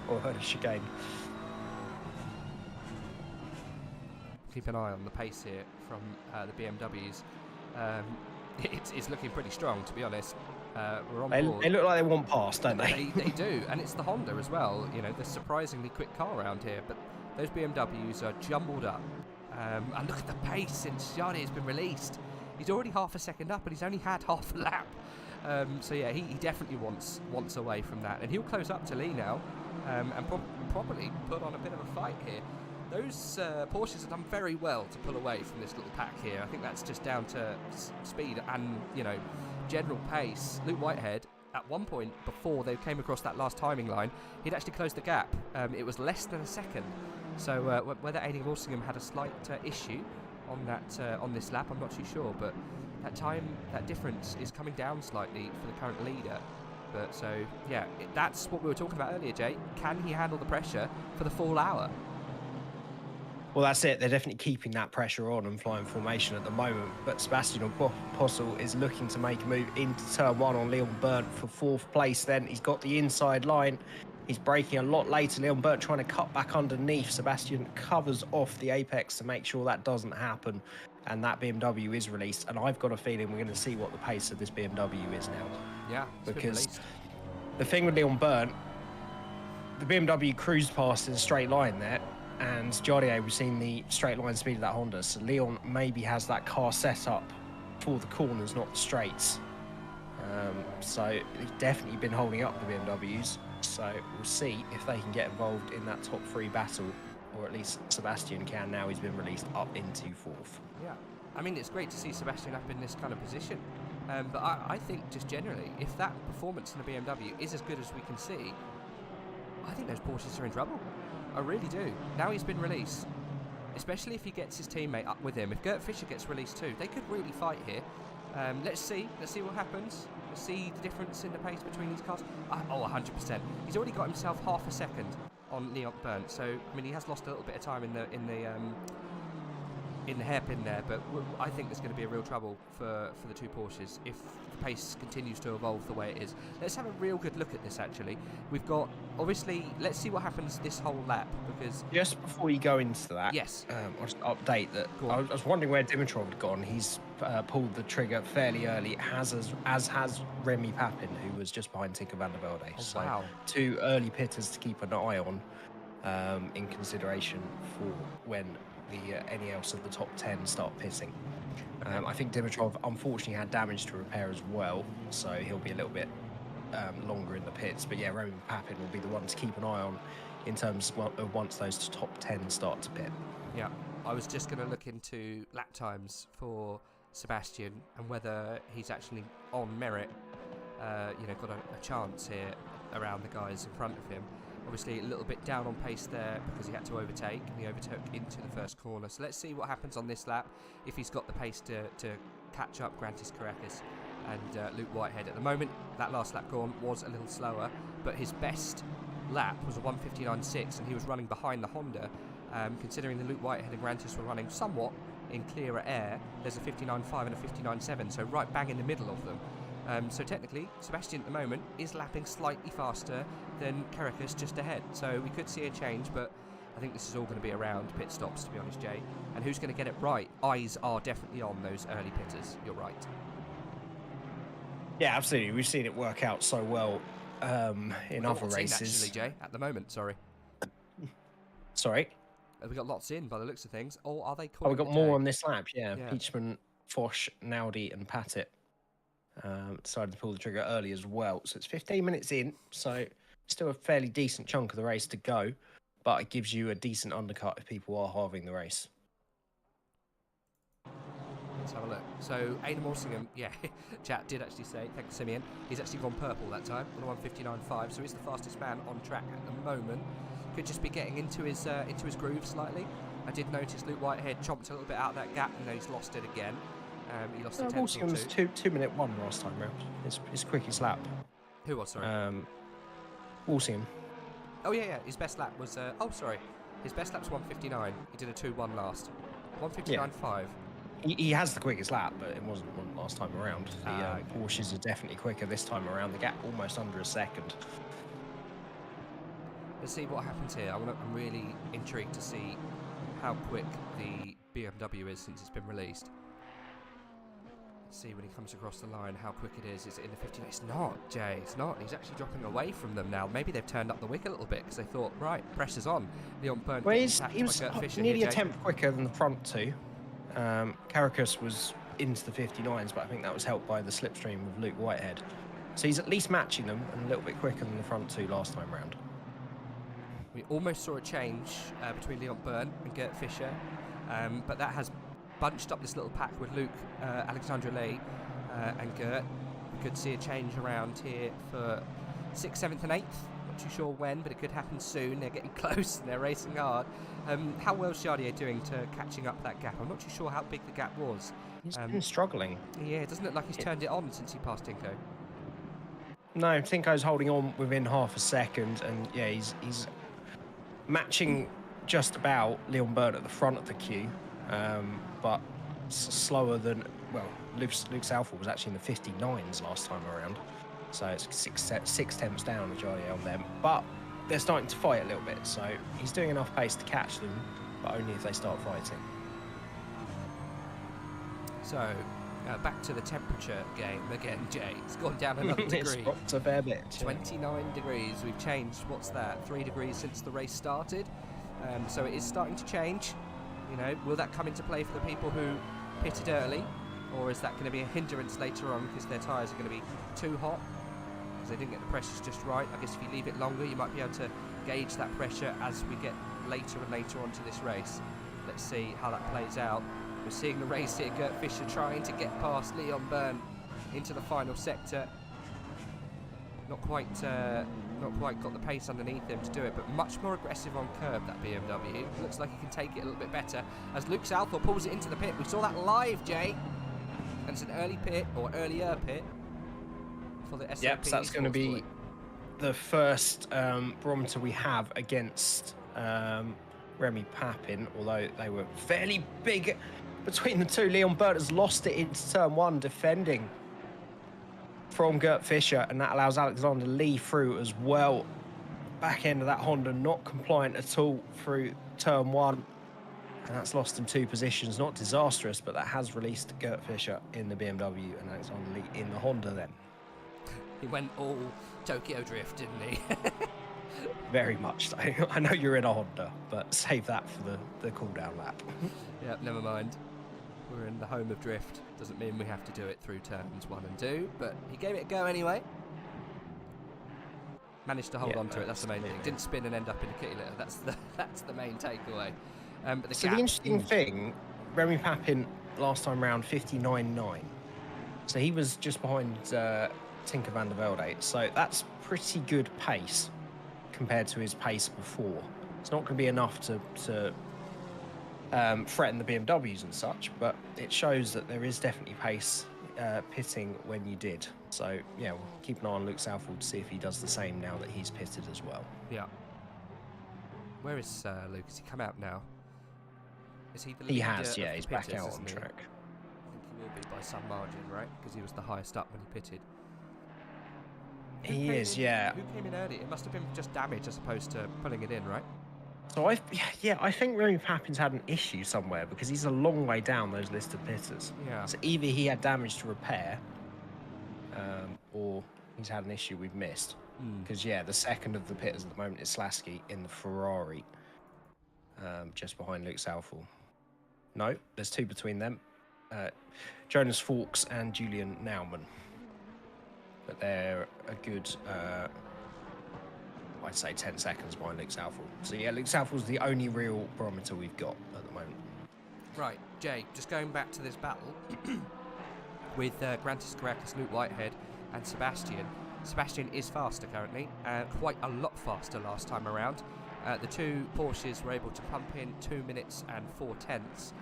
or a chicane. Keep an eye on the pace here from the BMWs. It's looking pretty strong, to be honest. We're on board. They look like they want past, don't they? They do, and it's the Honda as well. You know, the surprisingly quick car around here, but those BMWs are jumbled up. And look at the pace since Jardier has been released. He's already half a second up, and he's only had half a lap. So yeah, he definitely wants away from that, and he'll close up to Lee now, and probably put on a bit of a fight here. Those Porsches have done very well to pull away from this little pack here. I think that's just down to speed and, you know, general pace. Luke Whitehead, at one point before they came across that last timing line, he'd actually closed the gap. It was less than a second. So whether Aidan Walsingham had a slight issue on that on this lap, I'm not too sure, but that difference is coming down slightly for the current leader. But so yeah, that's what we were talking about earlier, Jay. Can he handle the pressure for the full hour? Well, that's it. They're definitely keeping that pressure on and flying formation at the moment. But Sebastian Apostle is looking to make a move into turn 1 on Leon Burnt for 4th place. Then he's got the inside line. He's braking a lot later. Leon Burnt trying to cut back underneath. Sebastian covers off the apex to make sure that doesn't happen. And that BMW is released. And I've got a feeling we're going to see what the pace of this BMW is now. Yeah, because the thing with Leon Burnt, the BMW cruised past in a straight line there. And Jardier was seeing the straight line speed of that Honda. So Leon maybe has that car set up for the corners, not the straights. So he's definitely been holding up the BMWs. So we'll see if they can get involved in that top 3 battle, or at least Sebastian can now. He's been released up into 4th. Yeah, I mean, it's great to see Sebastian up in this kind of position. But I think just generally, if that performance in the BMW is as good as we can see, I think those Porsches are in trouble. I really do. Now he's been released, especially if he gets his teammate up with him. If Gert Fischer gets released too, they could really fight here. Let's see what happens. Let's see the difference in the pace between these cars. Oh, 100%. He's already got himself half a second on Leon Burnt. So I mean, he has lost a little bit of time in the hairpin there, but I think there's going to be a real trouble for the 2 Porsches if the pace continues to evolve the way it is. Let's have a real good look at this, actually. We've got, obviously, let's see what happens this whole lap, because... Just before you go into that, yes, I'll just update that. I was wondering where Dimitrov had gone. He's pulled the trigger fairly early, as has Remy Papin, who was just behind Tinker van der Velde. Oh, so wow. 2 early pitters to keep an eye on in consideration for when any else of the top 10 start pitting. I think Dimitrov unfortunately had damage to repair as well, so he'll be a little bit longer in the pits. But yeah, Remy Papin will be the one to keep an eye on in terms of once those top 10 start to pit. Yeah, I was just going to look into lap times for Sebastian and whether he's actually on merit, got a chance here around the guys in front of him. Obviously a little bit down on pace there because he had to overtake, and he overtook into the first corner. So let's see what happens on this lap, if he's got the pace to catch up Grantis Caracas and Luke Whitehead. At the moment, that last lap gone was a little slower, but his best lap was a 1:59.6, and he was running behind the Honda. Considering that Luke Whitehead and Grantis were running somewhat in clearer air, there's a 59.5 and a 59.7, so right bang in the middle of them. So technically, Sebastian at the moment is lapping slightly faster than Caracas just ahead. So we could see a change, but I think this is all going to be around pit stops, to be honest, Jay. And who's going to get it right? Eyes are definitely on those early pitters. You're right. Yeah, absolutely. We've seen it work out so well in other races. Actually, Jay, at the moment, sorry. Sorry? We got lots in by the looks of things. Or are they Oh, we calling got it more day? on this lap, yeah. Peachman, Foch, Naudi and Patit decided to pull the trigger early as well. So it's 15 minutes in, so still a fairly decent chunk of the race to go, but it gives you a decent undercut if people are halving the race. Let's have a look. So Aidan Walsingham, yeah, chat did actually say, thanks Simeon, he's actually gone purple that time on a 1:59.5, so he's the fastest man on track at the moment. Could just be getting into his groove slightly. I did notice Luke Whitehead chomped a little bit out of that gap, and then he's lost it again. He lost a tenth or two. 2:01 last time round. His quickest lap. Who was, sorry? Walsingham. Oh yeah, his best lap was, his best lap's 1:59. He did a 2:1 last. 1:59.5. He has the quickest lap, but it wasn't one last time around. The Porsches are definitely quicker this time around. The gap almost under a second. Let's see what happens here. I'm really intrigued to see how quick the BMW is since it's been released. Let's see when he comes across the line how quick it is. Is it in the 15? It's not, Jay. It's not. He's actually dropping away from them now. Maybe they've turned up the wick a little bit because they thought, right, pressure's on. Leon Burnt. Well, he was nearly a tenth quicker than the front two. Caracas was into the 59s, but I think that was helped by the slipstream of Luke Whitehead. So he's at least matching them and a little bit quicker than the front two last time round. We almost saw a change between Leon Burnt and Gert Fischer, but that has bunched up this little pack with Luke, Alexandre Lay and Gert. We could see a change around here for 6th, 7th and 8th not too sure when, but it could happen soon. They're getting close and they're racing hard. How well is Jardier doing to catching up that gap? I'm not too sure how big the gap was. He's been struggling. Yeah, it doesn't look like he's turned it on since he passed Tinko. No, Tinko's holding on within half a second, and yeah, he's matching just about Leon Byrne at the front of the queue, but slower than, well, Luke Southall was actually in the 59s last time around, so it's six tenths down with Jardier on them, but they're starting to fight a little bit, so he's doing enough pace to catch them, but only if they start fighting. So, back to the temperature game again, Jay. It's gone down another degree. It's dropped a fair bit. 29 degrees. We've changed, what's that, 3 degrees since the race started. So it is starting to change. You know, will that come into play for the people who pitted early? Or is that going to be a hindrance later on because their tyres are going to be too hot? Because they didn't get the pressures just right. I guess if you leave it longer, you might be able to gauge that pressure as we get later and later onto this race. Let's see how that plays out. We're seeing the race here, Gert Fischer trying to get past Leon Byrne into the final sector. Not quite got the pace underneath him to do it, but much more aggressive on curb, that BMW. Looks like he can take it a little bit better as Luke Southall pulls it into the pit. We saw that live, Jay. And it's an early pit, or earlier pit, for the SLP. Yep, so that's going to be the first barometer we have against Remy Papin, although they were fairly big between the two. Leon Byrne has lost it into turn one, defending from Gert Fischer, and that allows Alexander Lee through as well. Back end of that Honda not compliant at all through turn one, and that's lost him 2 positions. Not disastrous, but that has released Gert Fischer in the BMW and Alexander Lee in the Honda then. He went all Tokyo Drift, didn't he? Very much so. I know you're in a Honda, but save that for the cool-down lap. Yeah, never mind. We're in the home of drift. Doesn't mean we have to do it through turns 1 and 2, but he gave it a go anyway. Managed to hold on to it. That's the main thing. Didn't spin and end up in a kitty litter. That's the main takeaway. But the interesting thing, Remy Papin last time round 59.9, so he was just behind Tinker van der Velde. So that's pretty good pace compared to his pace before. It's not going to be enough to threaten the BMWs and such, but it shows that there is definitely pace pitting when you did. So yeah, we'll keep an eye on Luke Southall to see if he does the same now that he's pitted as well. Yeah. Where is Luke? Has he come out now? Is he the leader? He has, yeah. He's back out on track. I think he will be by some margin, right? Because he was the highest up when he pitted. He is, yeah. Who came in early? It must have been just damage as opposed to pulling it in, right? So I think Remy Papin's had an issue somewhere because he's a long way down those listed pitters. Yeah. So either he had damage to repair, or he's had an issue we've missed. Because yeah, the second of the pitters at the moment is Slasky in the Ferrari, just behind Luke Southall. No, there's 2 between them, Jonas Fawkes and Julian Naumann. But they're a good, I'd say 10 seconds behind Luke Southall. So yeah, Luke Southall's the only real barometer we've got at the moment. Right, Jay, just going back to this battle with Grantis Caracas, Luke Whitehead and Sebastian. Sebastian is faster currently, quite a lot faster last time around. The 2 Porsches were able to pump in 2 minutes and 4 tenths,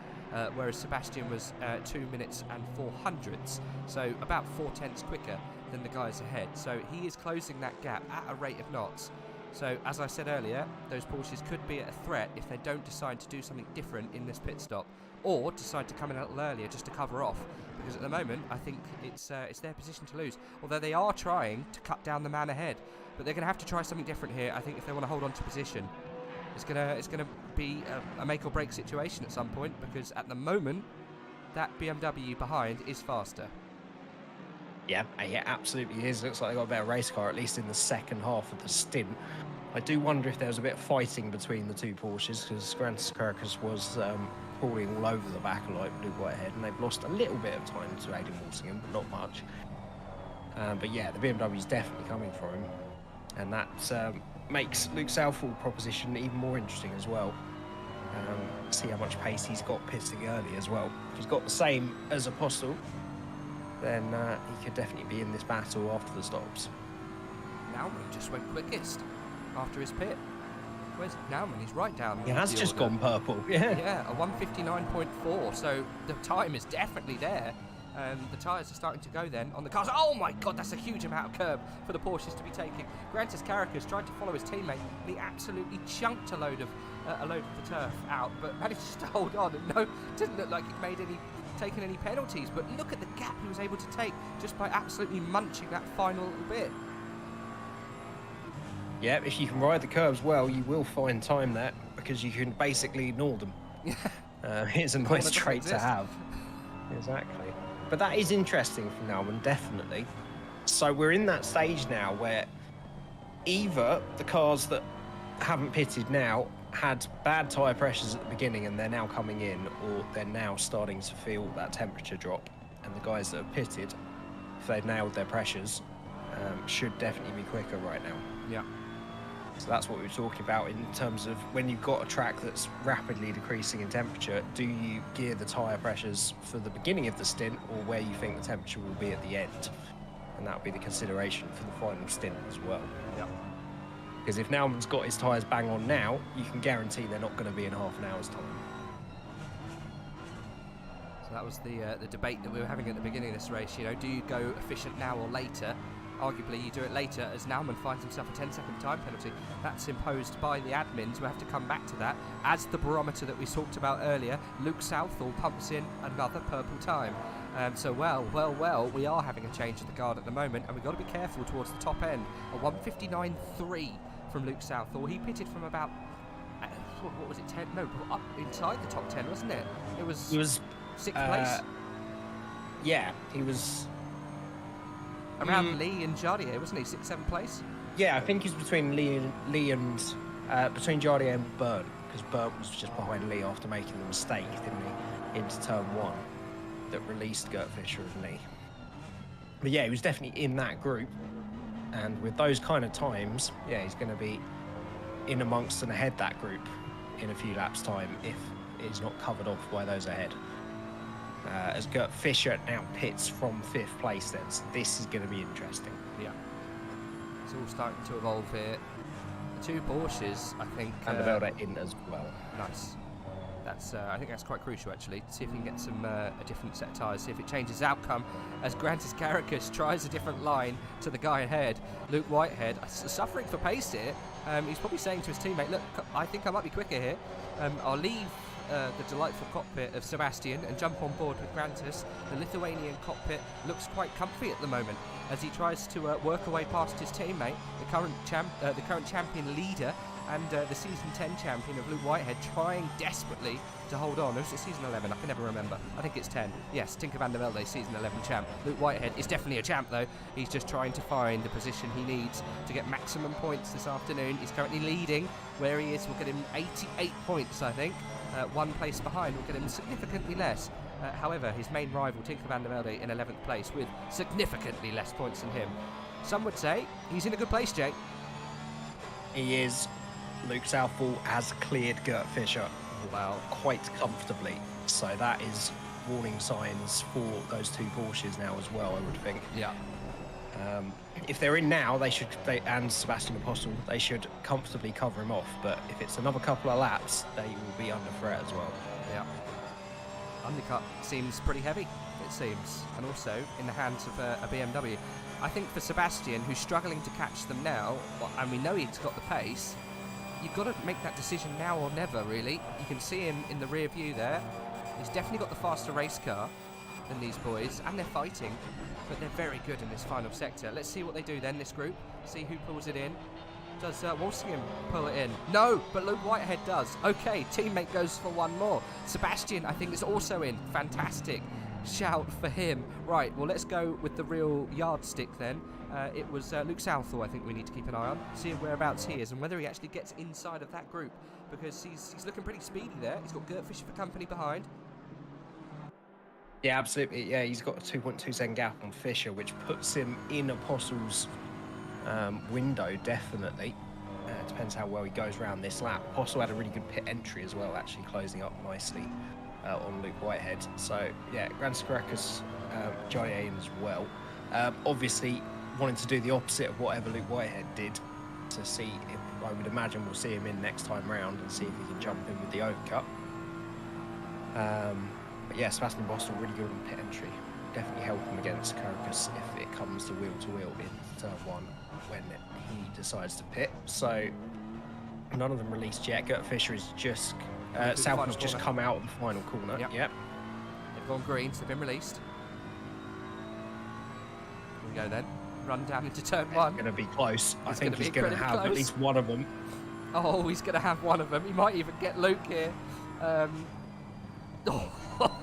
whereas Sebastian was 2 minutes and 4 hundredths, so about 4 tenths quicker than the guys ahead. So he is closing that gap at a rate of knots. So as I said earlier, those Porsches could be a threat if they don't decide to do something different in this pit stop, or decide to come in a little earlier just to cover off, because at the moment I think it's their position to lose, although they are trying to cut down the man ahead. But they're going to have to try something different here, I think, if they want to hold on to position. It's gonna be a make or break situation at some point, because at the moment that BMW behind is faster. Yeah, it absolutely is. Looks like they got a better race car, at least in the second half of the stint. I do wonder if there was a bit of fighting between the 2 Porsches, because Grantis Caracas was crawling all over the back of Luke Whitehead, and they've lost a little bit of time to Aidan Walsingham, but not much. But yeah, the BMW is definitely coming for him, and that makes Luke Southall's proposition even more interesting as well. See how much pace he's got pitting early as well. If he's got the same as Apostle, then he could definitely be in this battle after the stops. Naumann just went quickest. after his pit. Where's Nauman? He's right down. He has the just order. gone purple. Yeah. Yeah, a 1:59.4. So the time is definitely there. The tyres are starting to go then on the cars. Oh my God, that's a huge amount of curb for the Porsches to be taking. Grantis Caracas tried to follow his teammate, and he absolutely chunked a load of the turf out, but managed to hold on. And no, didn't look like he'd taken any penalties. But look at the gap he was able to take just by absolutely munching that final little bit. Yeah, if you can ride the curves well, you will find time there because you can basically ignore them. It's a nice trait to have. Exactly. But that is interesting from Nauman, definitely. So we're in that stage now where either the cars that haven't pitted now had bad tyre pressures at the beginning and they're now coming in, or they're now starting to feel that temperature drop. And the guys that have pitted, if they've nailed their pressures, should definitely be quicker right now. Yeah. So that's what we were talking about in terms of when you've got a track that's rapidly decreasing in temperature, do you gear the tyre pressures for the beginning of the stint or where you think the temperature will be at the end? And that would be the consideration for the final stint as well. Yeah. Because if Nauman's got his tyres bang on now, you can guarantee they're not going to be in half an hour's time. So that was the debate that we were having at the beginning of this race. You know, do you go efficient now or later? Arguably, you do it later as Nauman finds himself a 10-second time penalty. That's imposed by the admins. We have to come back to that. As the barometer that we talked about earlier, Luke Southall pumps in another purple time. So, well, we are having a change of the guard at the moment, and we've got to be careful towards the top end. A 1:59.3 from Luke Southall. He pitted from about, what was it, 10? No, up inside the top 10, wasn't it? It was 6th place. Yeah, he was... Around Lee and Jardier, wasn't he? 6th, 7th place? Yeah, I think he's between Lee and between Jardier and Byrne, because Byrne was just behind Lee after making the mistake, didn't he, into turn 1 that released Gert Fischer and Lee. But yeah, he was definitely in that group, and with those kind of times, yeah, he's going to be in amongst and ahead that group in a few laps' time if it's not covered off by those ahead. As Gert Fischer now pits from 5th place then, so this is going to be interesting. Yeah. It's all starting to evolve here. The two Porsches, I think... And the Velda in as well. Nice. That's I think that's quite crucial, actually. See if we can get some a different set of tyres, see if it changes outcome. As Grantis Caracas tries a different line to the guy ahead, Luke Whitehead, suffering for pace here. He's probably saying to his teammate, look, I think I might be quicker here. I'll leave the delightful cockpit of Sebastian and jump on board with Grantis. The Lithuanian cockpit looks quite comfy at the moment as he tries to work away past his teammate, the current champion leader and the season 10 champion of Luke Whitehead, trying desperately to hold on. Or is it season 11? I can never remember. I think it's 10. Yes, Tinker van der Velde, season 11 champ. Luke Whitehead is definitely a champ though. He's just trying to find the position he needs to get maximum points this afternoon. He's currently leading. Where he is will get him 88 points, I think. One place behind will get him significantly less. However, his main rival, Tinker van der Velde, in 11th place with significantly less points than him. Some would say he's in a good place, Jay. He is. Luke Southall has cleared Gert Fischer quite comfortably. So that is warning signs for those two Porsches now as well, I would think. Yeah. If they're in now, and Sebastian Apostel, they should comfortably cover him off. But if it's another couple of laps, they will be under threat as well. Yeah. Undercut seems pretty heavy, it seems, and also in the hands of a BMW. I think for Sebastian, who's struggling to catch them now, and we know he's got the pace, you've got to make that decision now or never, really. You can see him in the rear view there. He's definitely got the faster race car than these boys, and they're fighting, but they're very good in this final sector. Let's see what they do then, this group. See who pulls it in. Does Walsingham pull it in? No, but Luke Whitehead does. Okay, teammate goes for one more. Sebastian, I think, is also in. Fantastic. Shout for him. Right, well, let's go with the real yardstick then. It was Luke Southall, I think we need to keep an eye on. See whereabouts he is and whether he actually gets inside of that group, because he's looking pretty speedy there. He's got Gert Fischer for company behind. Yeah, absolutely. Yeah, he's got a 2.2 second gap on Fischer, which puts him in Apostle's window, definitely. Depends how well he goes around this lap. Apostle had a really good pit entry as well, actually closing up nicely on Luke Whitehead. So, yeah, Grantis Caracas, Jardier in as well. Obviously, wanting to do the opposite of whatever Luke Whitehead did. to see if, I would imagine we'll see him in next time round and see if he can jump in with the overcut. But yeah, Sebastian Bostel really good on pit entry. Definitely help him against Caracas if it comes to wheel in turn 1 when he decides to pit. So none of them released yet. Gert Fischer is just Southall's just come out of the final corner. Yep. They've gone green, so they've been released. Here we go then. Run down into turn 1. It's going to be close. I think he's going to have close. at least one of them. Oh, he's going to have one of them. He might even get Luke here.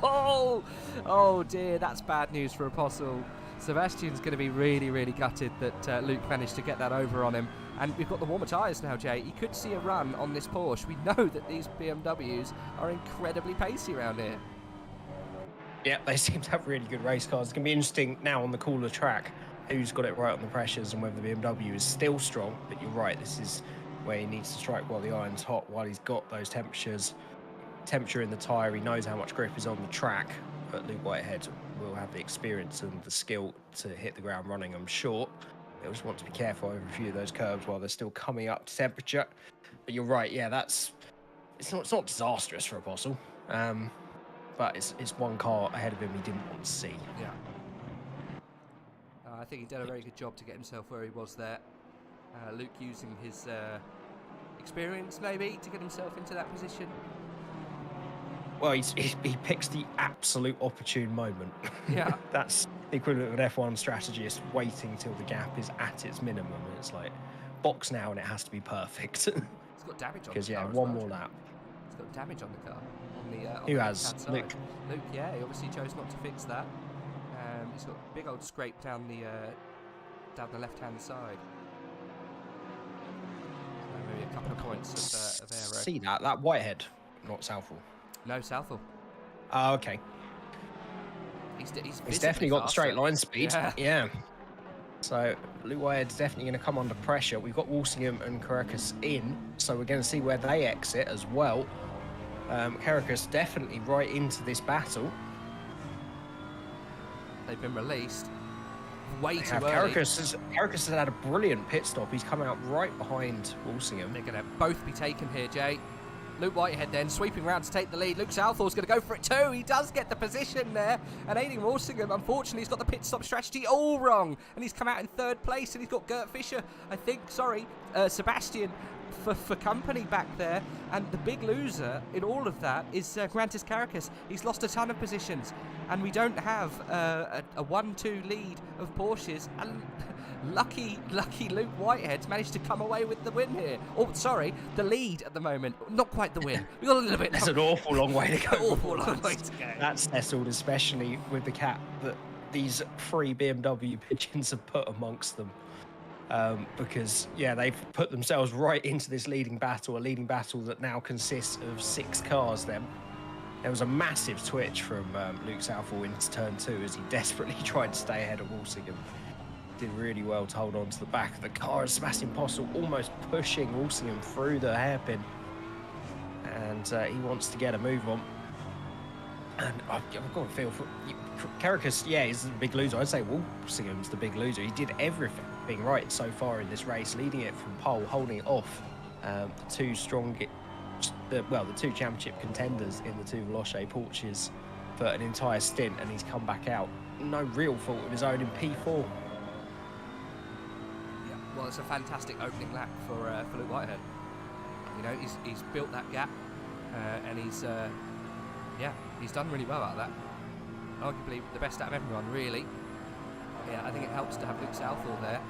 Oh dear, that's bad news for Apostle. Sebastian's going to be really, really gutted that Luke managed to get that over on him. And we've got the warmer tyres now, Jay. You could see a run on this Porsche. We know that these BMWs are incredibly pacey around here. Yeah, they seem to have really good race cars. It's going to be interesting now on the cooler track who's got it right on the pressures and whether the BMW is still strong. But you're right, this is where he needs to strike while the iron's hot, while he's got those temperature in the tyre. He knows how much grip is on the track. But Luke Whitehead will have the experience and the skill to hit the ground running, I'm sure. He'll just want to be careful over a few of those curbs while they're still coming up to temperature. But you're right, yeah, it's not disastrous for Apostle. But it's one car ahead of him he didn't want to see. Yeah. I think he did a very good job to get himself where he was there. Luke using his experience maybe to get himself into that position. Well, he picks the absolute opportune moment. Yeah. That's the equivalent of an F1 strategist waiting till the gap is at its minimum. It's like, box now and it has to be perfect. He's got damage on the car. Because, yeah, as one well, more lap. He's got damage on the car. On Who the has? left-hand Luke? side. Luke, yeah, he obviously chose not to fix that. He's got a big old scrape down the left-hand side. So maybe a couple of points of aero. See that Whitehead, not Southall. No, Southall. Oh, okay. He's definitely got the straight line speed. Yeah. Yeah. So Luke Whitehead's definitely going to come under pressure. We've got Walsingham and Caracas in, so we're going to see where they exit as well. Caracas definitely right into this battle. They've been released way too early. Caracas has had a brilliant pit stop. He's come out right behind Walsingham. They're going to both be taken here, Jay. Luke Whitehead then sweeping round to take the lead. Luke Southall's going to go for it too. He does get the position there. And Aidan Walsingham, unfortunately, he's got the pit stop strategy all wrong. And he's come out in 3rd place. And he's got Gert Fischer, Sebastian for company back there. And the big loser in all of that is Grantis Caracas. He's lost a ton of positions. And we don't have a 1-2 lead of Porsches. And lucky Luke Whitehead's managed to come away with the win here. Oh, sorry, the lead at the moment. Not quite the win. We've got a little bit. That's an awful long way to go. Awful long way to go. That's nestled, especially with the cap that these 3 BMW pigeons have put amongst them. Because, yeah, they've put themselves right into this leading battle, a leading battle that now consists of 6 cars then. There was a massive twitch from Luke Southall into turn 2 as he desperately tried to stay ahead of Walsingham. Did really well to hold on to the back of the car. Sebastian Postel almost pushing Walsingham through the hairpin. And he wants to get a move on. And I've got a feel for Caracas, yeah, he's the big loser. I'd say Walsingham's the big loser. He did everything right so far in this race, leading it from pole, holding it off the 2 championship contenders in the 2 Veloce Porsches for an entire stint, and he's come back out. No real fault of his own in P4. Yeah, well, it's a fantastic opening lap for Luke Whitehead. You know, he's built that gap, and he's done really well out of that. Arguably the best out of everyone, really. Yeah, I think it helps to have Luke Southall there.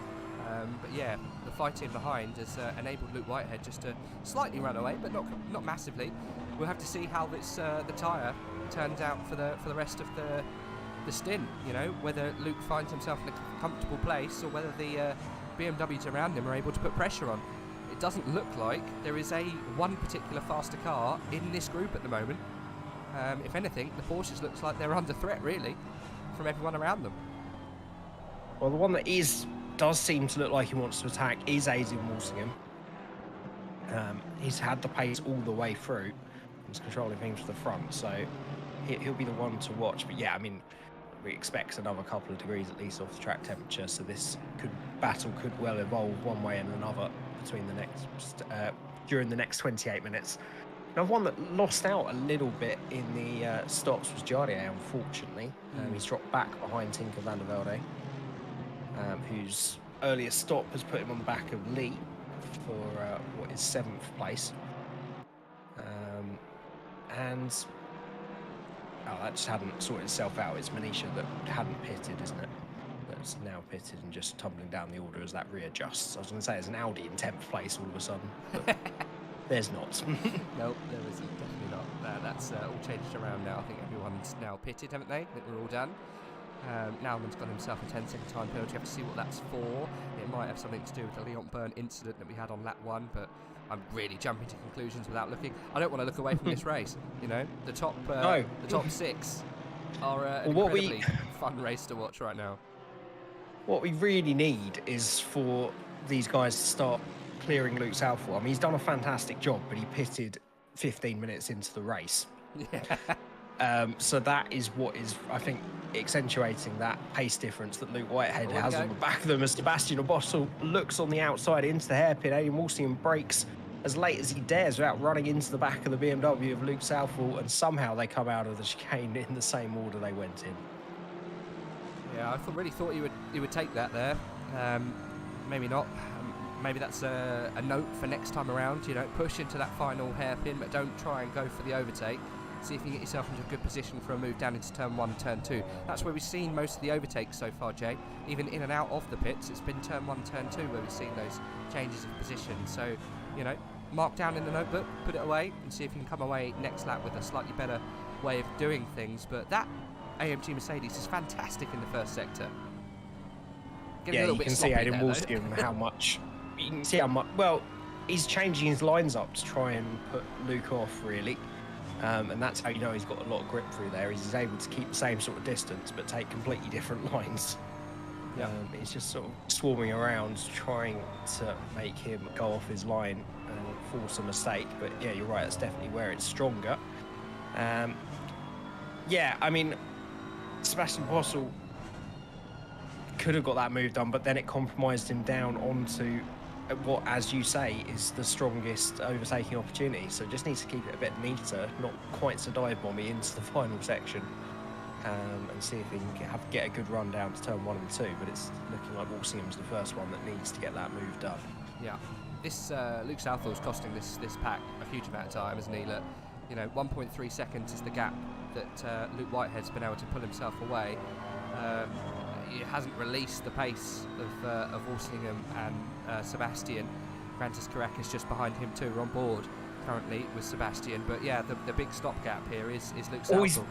But yeah, the fighting behind has enabled Luke Whitehead just to slightly run away, but not massively. We'll have to see how this the tyre turns out for the rest of the stint. You know, whether Luke finds himself in a comfortable place or whether the BMWs around him are able to put pressure on. It doesn't look like there is one particular faster car in this group at the moment. If anything, the Porsches looks like they're under threat, really, from everyone around them. Well, the one that does seem to look like he wants to attack is Aidan Walsingham. He's had the pace all the way through. He's controlling things to the front, so he'll be the one to watch. But yeah, I mean, we expect another couple of degrees at least off the track temperature, so this battle could well evolve one way and another between the next during the next 28 minutes. Now, one that lost out a little bit in the stops was Jardier, unfortunately. He's dropped back behind Tinker van der Velde, whose earliest stop has put him on the back of Lee for what is 7th place. And that just hadn't sorted itself out. It's Manisha that hadn't pitted, isn't it? That's now pitted and just tumbling down the order as that readjusts. I was going to say there's an Audi in 10th place all of a sudden, but there's not. Nope, there isn't, definitely not. That's all changed around now. I think everyone's now pitted, haven't they? I think we're all done. Nauman's got himself a 10-second time penalty. You have to see what that's for. It might have something to do with the Leon Byrne incident that we had on lap 1, but I'm really jumping to conclusions without looking. I don't want to look away from this race. You know, the top 6 are an incredibly fun race to watch right now. What we really need is for these guys to start clearing Luke Southall. I mean, he's done a fantastic job, but he pitted 15 minutes into the race. Yeah. So that is what is, I think, accentuating that pace difference that Luke Whitehead has on the back of them as Sebastian Abossel looks on the outside into the hairpin. Aidan Walsingham breaks as late as he dares without running into the back of the BMW of Luke Southall, and somehow they come out of the chicane in the same order they went in. Yeah, I really thought you would take that there. Maybe not. Maybe that's a note for next time around. You know, push into that final hairpin, but don't try and go for the overtake. See if you can get yourself into a good position for a move down into turn 1 and turn 2. That's where we've seen most of the overtakes so far, Jay. Even in and out of the pits, it's been turn 1, turn 2 where we've seen those changes of position. So, you know, mark down in the notebook, put it away, and see if you can come away next lap with a slightly better way of doing things. But that AMG Mercedes is fantastic in the first sector. Yeah, you can see Aidan Walsingham how much. You can see how much. Well, he's changing his lines up to try and put Luke off, really. And that's how you know he's got a lot of grip through there. He's able to keep the same sort of distance, but take completely different lines. Yeah. He's just sort of swarming around, trying to make him go off his line and force a mistake. But yeah, you're right. That's definitely where it's stronger. Yeah, I mean, Sebastian Bossel could have got that move done, but then it compromised him down onto what, as you say, is the strongest overtaking opportunity. So just needs to keep it a bit neater, not quite so dive bomby into the final section, and see if he can get a good run down to turn 1 and 2. But it's looking like Walsingham's the first one that needs to get that move done. Yeah, this Luke Southall's costing this pack a huge amount of time, isn't he? Look, you know, 1.3 seconds is the gap that Luke Whitehead's been able to pull himself away. He hasn't released the pace of Walsingham and Sebastian. Grantis Caracas just behind him too. We're on board currently with Sebastian, but yeah, the big stopgap here is Luke Southall.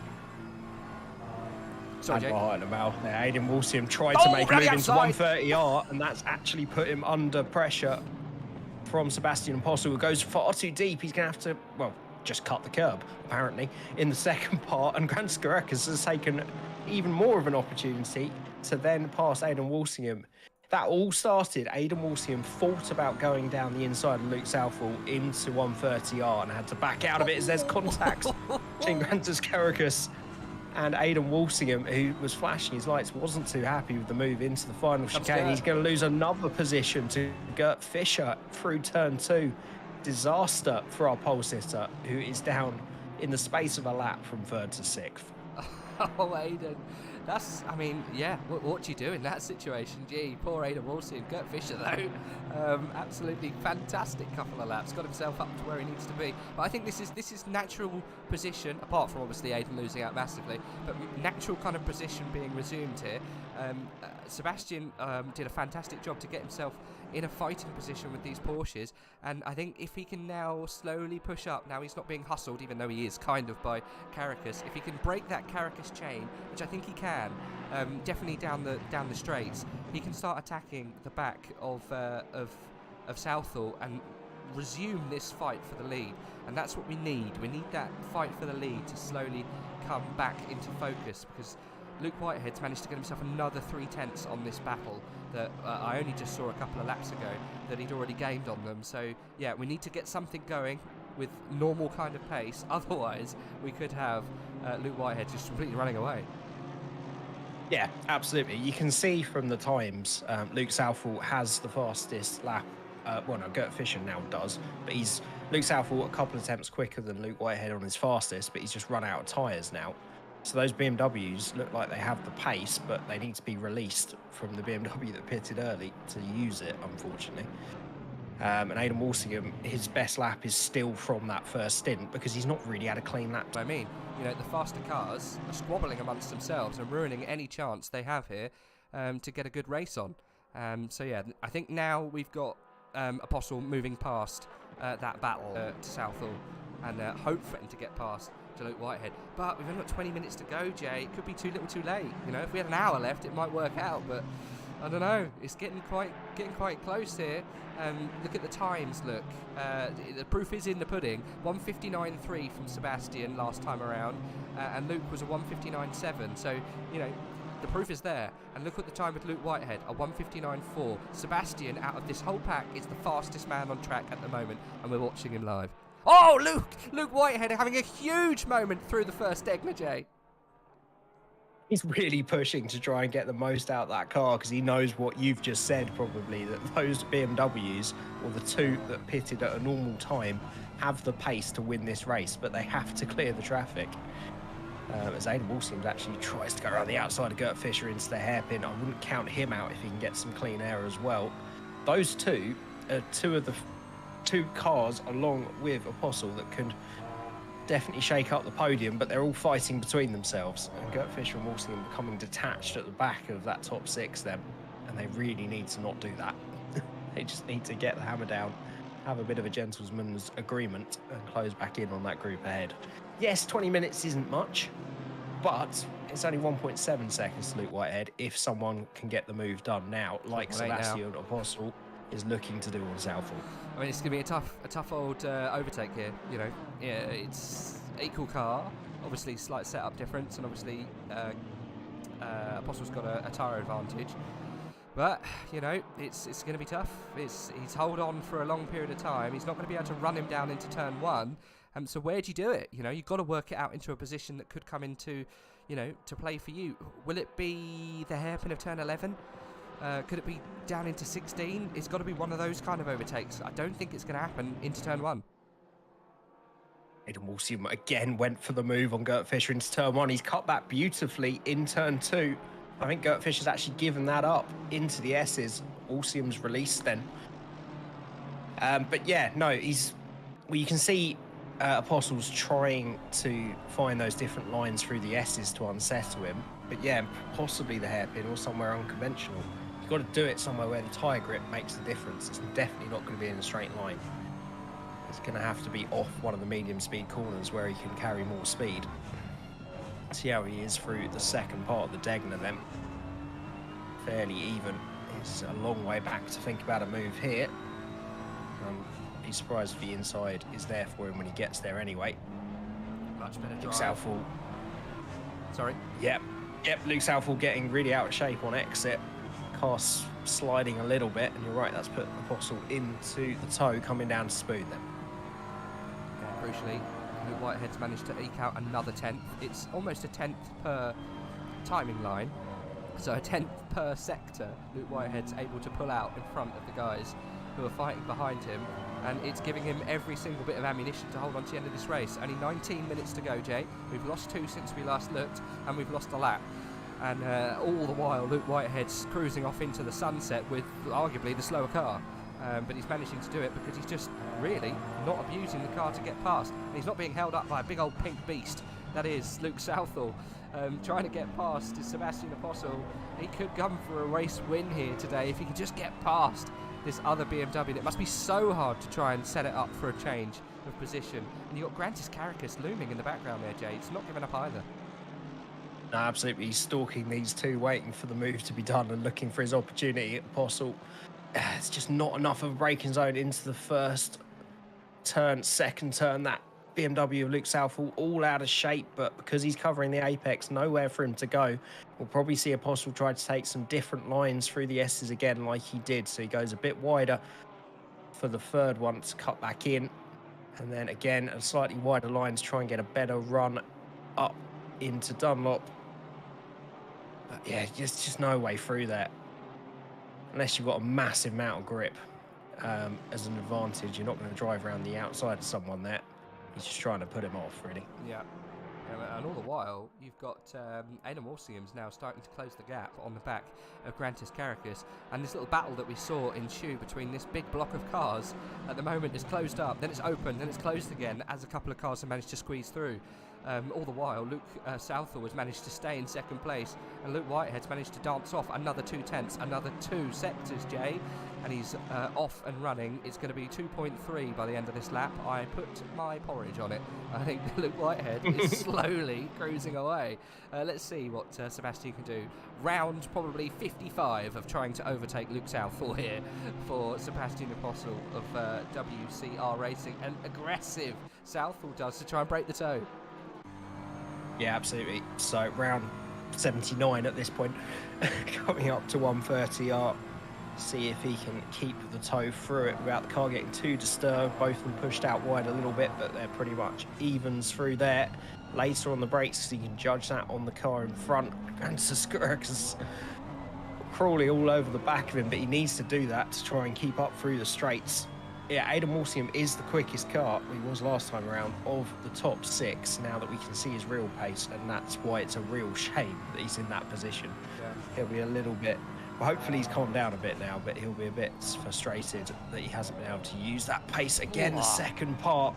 Sorry, Jake. Behind him out there. Aidan Walsingham tried to make a move into 130R, and that's actually put him under pressure from Sebastian Apostle, who goes far too deep. He's going to have to, well, just cut the curb, apparently, in the second part, and Grantis Caracas has taken even more of an opportunity to then pass Aidan Walsingham. That all started, Aidan Walsingham thought about going down the inside of Luke Southall into 130R and had to back out of it as there's contact between Grantis Caracas and Aidan Walsingham, who was flashing his lights, wasn't too happy with the move into the final chicane. He's going to lose another position to Gert Fischer through turn 2. Disaster for our pole sitter, who is down in the space of a lap from 3rd to 6th. Oh, Aidan. That's, I mean, yeah, what do you do in that situation? Gee, poor Aidan Walsingham. Gert Fischer, though, absolutely fantastic couple of laps. Got himself up to where he needs to be. But I think this is natural position, apart from obviously Aidan losing out massively, but natural kind of position being resumed here. Sebastian did a fantastic job to get himself in a fighting position with these Porsches, and I think if he can now slowly push up, now he's not being hustled, even though he is kind of by Caracas. If he can break that Caracas chain, which I think he can, definitely down the straights, he can start attacking the back of Southall and resume this fight for the lead. And that's what we need. We need that fight for the lead to slowly come back into focus, because Luke Whitehead's managed to get himself another 3/10 on this battle that I only just saw a couple of laps ago that he'd already gained on them. So yeah, we need to get something going with normal kind of pace, otherwise we could have Luke Whitehead just completely running away. Yeah, absolutely. You can see from the times, Luke Southall has the fastest lap. Well, no, Gert Fischer now does, but Luke Southall a couple of attempts quicker than Luke Whitehead on his fastest, but he's just run out of tyres now. So those BMWs look like they have the pace, but they need to be released from the BMW that pitted early to use it, unfortunately. And Adam Walsingham, his best lap is still from that first stint because he's not really had a clean lap. I mean, you know, the faster cars are squabbling amongst themselves and ruining any chance they have here to get a good race on. So yeah, I think now we've got Apostle moving past that battle to Southall and hoping to get past to Luke Whitehead. But we've only got 20 minutes to go, Jay. It could be too little too late. You know, if we had an hour left, it might work out, but I don't know. It's getting quite close here. Look at the times. Look, the proof is in the pudding. 1:59.3 from Sebastian last time around, and Luke was a 1:59.7. So you know, the proof is there. And look at the time with Luke Whitehead, a 1:59.4. Sebastian, out of this whole pack, is the fastest man on track at the moment, and we're watching him live. Oh, Luke Whitehead having a huge moment through the first Egner, Jay. He's really pushing to try and get the most out of that car because he knows what you've just said, probably, that those BMWs, or the two that pitted at a normal time, have the pace to win this race, but they have to clear the traffic. As Aidan Walsingham actually tries to go around the outside of Gert Fischer into the hairpin. I wouldn't count him out if he can get some clean air as well. Those two are two of the two cars, along with Apostle, that can definitely shake up the podium, but they're all fighting between themselves. And Gert Fischer and Walsingham becoming detached at the back of that top six then, and they really need to not do that. They just need to get the hammer down, have a bit of a gentleman's agreement, and close back in on that group ahead. Yes, 20 minutes isn't much, but it's only 1.7 seconds to Luke Whitehead if someone can get the move done now, like Sebastian Apostle is looking to do on Southall. I mean, it's going to be a tough old overtake here. You know, yeah, it's equal car, obviously slight setup difference, and obviously Apostle's got a tyre advantage. But you know, it's going to be tough. He's hold on for a long period of time. He's not going to be able to run him down into turn one. So where do you do it? You know, you've got to work it out into a position that could come into, you know, to play for you. Will it be the hairpin of turn 11? Could it be down into 16? It's got to be one of those kind of overtakes. I don't think it's going to happen into turn one. Aidan Walsingham again went for the move on Gert Fischer into turn one. He's cut that beautifully in turn two. I think Gert Fischer's actually given that up into the S's. Walsingham's released then. But yeah, no, well, you can see Apostle's trying to find those different lines through the S's to unsettle him. But yeah, possibly the hairpin or somewhere unconventional. You've got to do it somewhere where the tyre grip makes the difference. It's definitely not going to be in a straight line. It's going to have to be off one of the medium speed corners where he can carry more speed. See how he is through the second part of the Degner then. Fairly even. It's a long way back to think about a move here. Be surprised if the inside is there for him when he gets there anyway. Much better drive. Luke Southall. Sorry? Yep, Luke Southall getting really out of shape on exit. Car sliding a little bit, and you're right, that's put Apostle into the toe, coming down to speed then. Yeah, crucially, Luke Whitehead's managed to eke out another 10th. It's almost a 10th per timing line. So a 10th per sector, Luke Whitehead's able to pull out in front of the guys who are fighting behind him, and it's giving him every single bit of ammunition to hold on to the end of this race. Only 19 minutes to go, Jay. We've lost 2 since we last looked, and we've lost a lap. And all the while, Luke Whitehead's cruising off into the sunset with arguably the slower car. But he's managing to do it because he's just really not abusing the car to get past. And he's not being held up by a big old pink beast. That is Luke Southall. Trying to get past is Sebastian Apostle. He could come for a race win here today if he can just get past this other BMW. It must be so hard to try and set it up for a change of position. And you've got Grantis Caracas looming in the background there, Jay. It's not giving up either. No, absolutely. He's stalking these two, waiting for the move to be done and looking for his opportunity. Apostle, it's just not enough of a braking zone into the first turn, second turn. That BMW of Luke Southall all out of shape, but because he's covering the apex, nowhere for him to go. We'll probably see Apostle try to take some different lines through the S's again like he did. So he goes a bit wider for the third one to cut back in. And then again, a slightly wider line to try and get a better run up into Dunlop. Yeah, just no way through that. Unless you've got a massive amount of grip as an advantage, you're not going to drive around the outside of someone there. He's just trying to put him off, really. Yeah. And all the while, you've got Adam Walsingham's now starting to close the gap on the back of Grantis Caracas. And this little battle that we saw ensue between this big block of cars at the moment is closed up, then it's open, then it's closed again as a couple of cars have managed to squeeze through. All the while, Luke Southall has managed to stay in second place, and Luke Whitehead's managed to dance off another 2 tenths, another 2 sectors, Jay, and he's off and running. It's going to be 2.3 by the end of this lap. I put my porridge on it. I think Luke Whitehead is slowly cruising away. Let's see what Sebastian can do. Round probably 55 of trying to overtake Luke Southall here for Sebastian Apostle of WCR Racing. And aggressive Southall does to try and break the toe. Yeah, absolutely. So round 79 at this point, coming up to 130. See if he can keep the toe through it without the car getting too disturbed. Both of them pushed out wide a little bit, but they're pretty much evens through there. Later on the brakes, so you can judge that on the car in front. And Suzuka's crawling all over the back of him, but he needs to do that to try and keep up through the straights. Yeah, Adam Walsingham is the quickest car, he was last time around, of the top 6, now that we can see his real pace, and that's why it's a real shame that he's in that position. Yeah. He'll be a little bit, well, hopefully he's calmed down a bit now, but he'll be a bit frustrated that he hasn't been able to use that pace again. The second part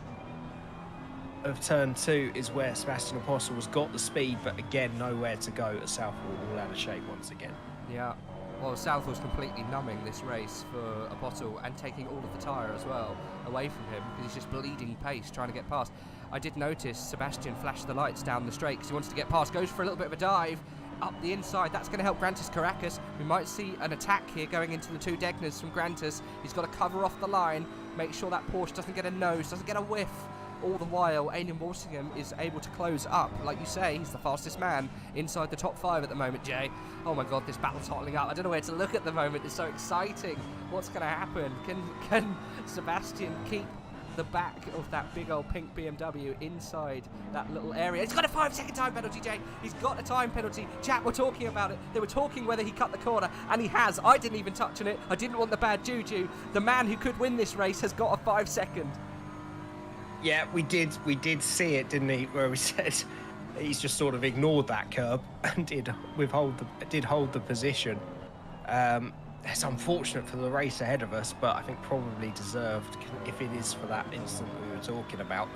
of turn 2 is where Sebastian Apostle has got the speed, but again, nowhere to go as Southall all out of shape once again. Yeah. Well, Southall's completely numbing this race for Apostle and taking all of the tyre as well away from him because he's just bleeding pace trying to get past. I did notice Sebastian flash the lights down the straight because he wants to get past, goes for a little bit of a dive up the inside. That's going to help Grantis Caracas. We might see an attack here going into the 2 Degners from Grantis. He's got to cover off the line, make sure that Porsche doesn't get a nose, doesn't get a whiff. All the while, Aidan Walsingham is able to close up. Like you say, he's the fastest man inside the top 5 at the moment, Jay. Oh my God, this battle's hotling up. I don't know where to look at the moment. It's so exciting. What's going to happen? Can Sebastian keep the back of that big old pink BMW inside that little area? He's got a 5-second time penalty, Jay. He's got a time penalty. Chat were talking about it. They were talking whether he cut the corner, and he has. I didn't even touch on it. I didn't want the bad juju. The man who could win this race has got a 5-second. Yeah, we did see it, didn't he? Where we said he's just sort of ignored that curb and did hold the position. It's unfortunate for the race ahead of us, but I think probably deserved if it is for that instant we were talking about.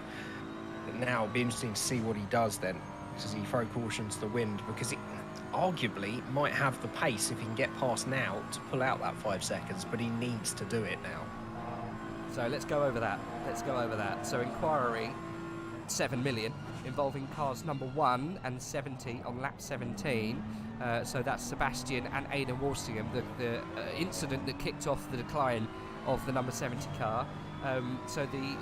But now it'll be interesting to see what he does then. Does he throw caution to the wind? Because he arguably might have the pace if he can get past now to pull out that 5 seconds, but he needs to do it now. So let's go over that. So inquiry 7 million involving cars number 1 and 70 on lap 17. So that's Sebastian and Aidan Walsingham, the incident that kicked off the decline of the number 70 car. So the